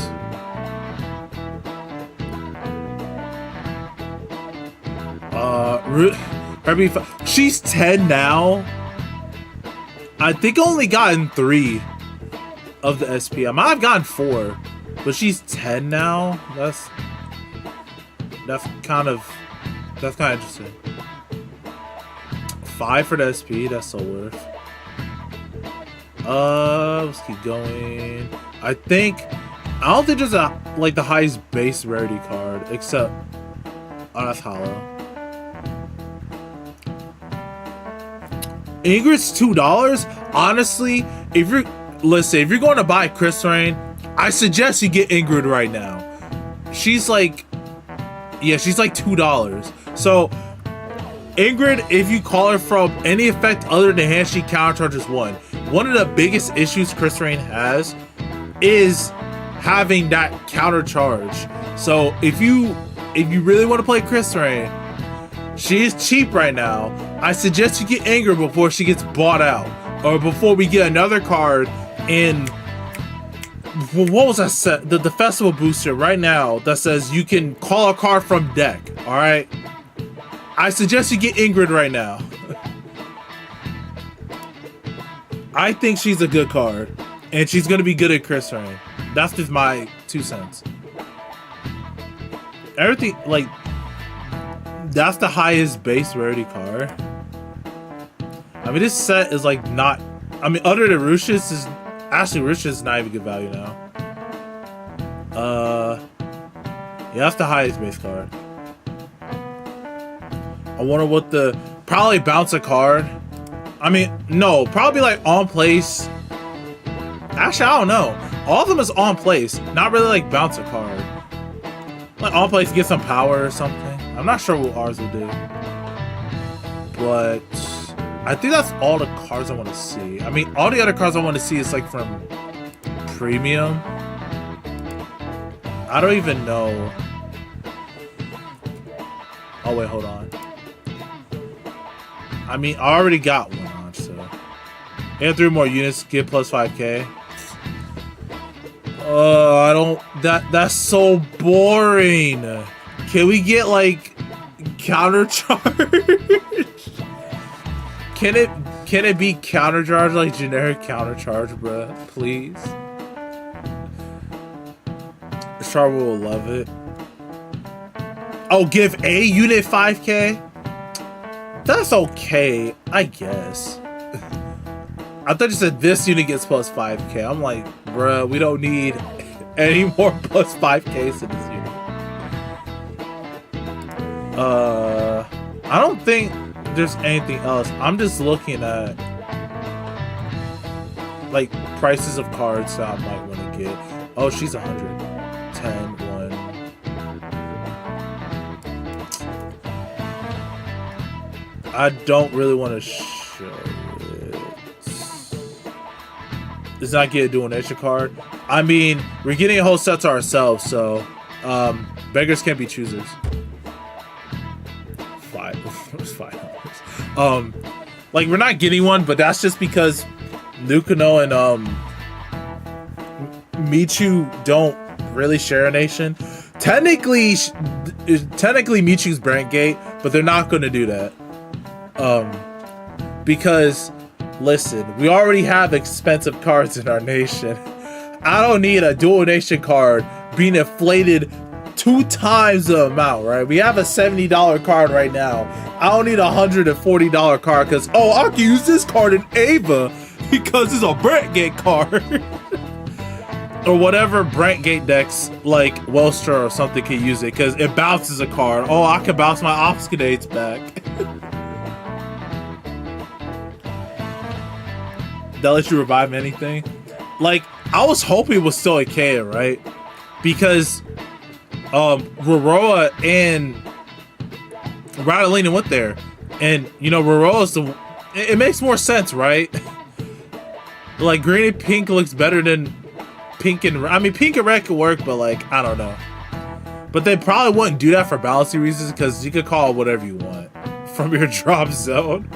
She's 10 now. I think I only gotten 3 of the SP. I might have gotten 4, but she's 10 now. That's kind of interesting. 5 for the SP. That's so worth. Let's keep going. I don't think there's the highest base rarity card except. Oh, that's hollow. Ingrid's $2. Honestly, if you're going to buy Chris Rain, I suggest you get Ingrid right now. She's like $2. So Ingrid, if you call her from any effect other than hand, she countercharges 1. One of the biggest issues Chris Rain has is having that counter charge. So if you really want to play Chris Rain, she is cheap right now. I suggest you get Ingrid before she gets bought out, or before we get another card in. What was that set? The festival booster right now that says you can call a card from deck. All right. I suggest you get Ingrid right now. I think she's a good card, and she's gonna be good at Chris Rain. That's just my 2 cents. Everything that's the highest base rarity card. I mean, this set is not. I mean, other than Rush's is actually Rush's not even good value now. Yeah, that's the highest base card. I wonder what probably bounce a card. I mean, no, probably on place. Actually, I don't know. All of them is on place, not really bounce a card. On place, get some power or something. I'm not sure what ours will do, but I think that's all the cards I want to see. I mean, all the other cards I want to see is from premium. I don't even know. Oh wait, hold on. I mean, I already got one on, so. And 3 more units, get plus 5k. I don't. That's so boring. Can we get counter charge? Can it be counter charge generic counter charge, bruh? Please. Char will love it. Oh, give a unit 5k? That's okay, I guess. I thought you said this unit gets plus 5k. I'm like, bruh, we don't need any more plus 5ks in this unit. I don't think there's anything else. I'm just looking at like prices of cards that I might want to get. Oh, she's 110, 1. I don't really want to show it. Let's not get a dual nature card. I mean, we're getting a whole set to ourselves, so beggars can't be choosers. $5. Like, we're not getting one, but that's just because Nukuno and Michu don't really share a nation. Technically Michu's Brent Gate, but they're not going to do that. Because listen, we already have expensive cards in our nation. I don't need a dual nation card being inflated 2 times the amount, right? We have a $70 card right now. I don't need a $140 card because, oh, I can use this card in Ava because it's a Brent Gate card. Or whatever Brent Gate decks, like Welstra or something, can use it because it bounces a card. Oh, I can bounce my Obscudates back. That lets you revive anything. Like, I was hoping it was still Ikea, right? Because Roroa and Radalina went there, and you know Roroa's the. It makes more sense, right? Like green and pink looks better than pink and. I mean, pink and red could work, but like I don't know. But they probably wouldn't do that for balancing reasons because you could call it whatever you want from your drop zone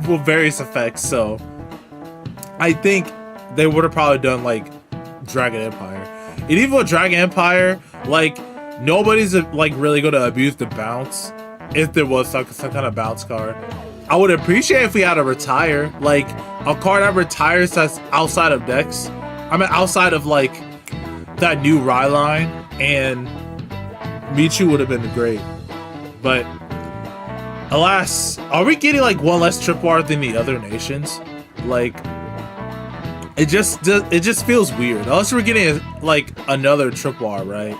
with various effects. So I think they would have probably done like Dragon Empire. And even with Dragon Empire, like nobody's like really gonna abuse the bounce if there was some kind of bounce card. I would appreciate if we had a retire, like a card that retires that's outside of decks. I mean outside of like that new Rai line, and Michu would have been great. But alas, are we getting like one less trip wire than the other nations? Like it just feels weird. Unless we're getting like another tripwire, right?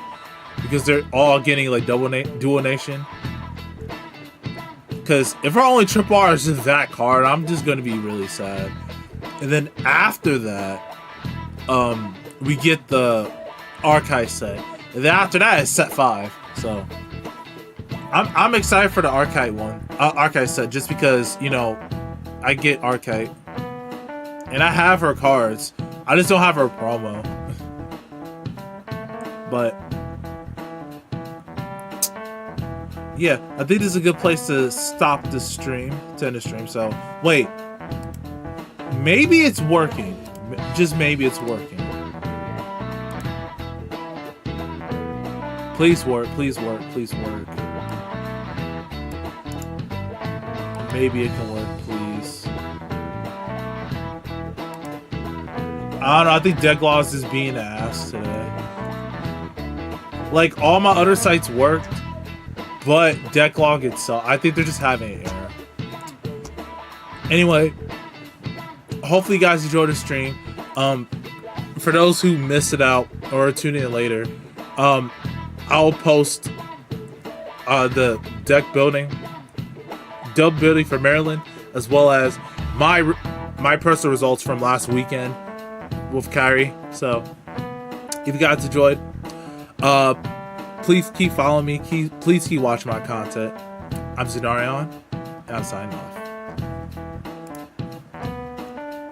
Because they're all getting like dual nation. Because if our only tripwire is just that card, I'm just gonna be really sad. And then after that, we get the Archive set. And then after that is set 5. So I'm excited for the Archive set, just because you know I get Archive. And I have her cards. I just don't have her promo. But yeah, I think this is a good place to stop the stream, to end the stream. So wait, maybe it's working. Just maybe it's working. Please work, please work, please work. Maybe it can work, please. I don't know, I think Deglaws is being asked today. Like, all my other sites worked, but Decklog itself, I think they're just having an error. Anyway, hopefully you guys enjoyed the stream. For those who missed it out or are tuning in later, I'll post the deck building for Marlean, as well as my personal results from last weekend with Kyrie. So if you guys enjoyed, please keep following me. Please keep watching my content. I'm Zenarion, and I'm signing off.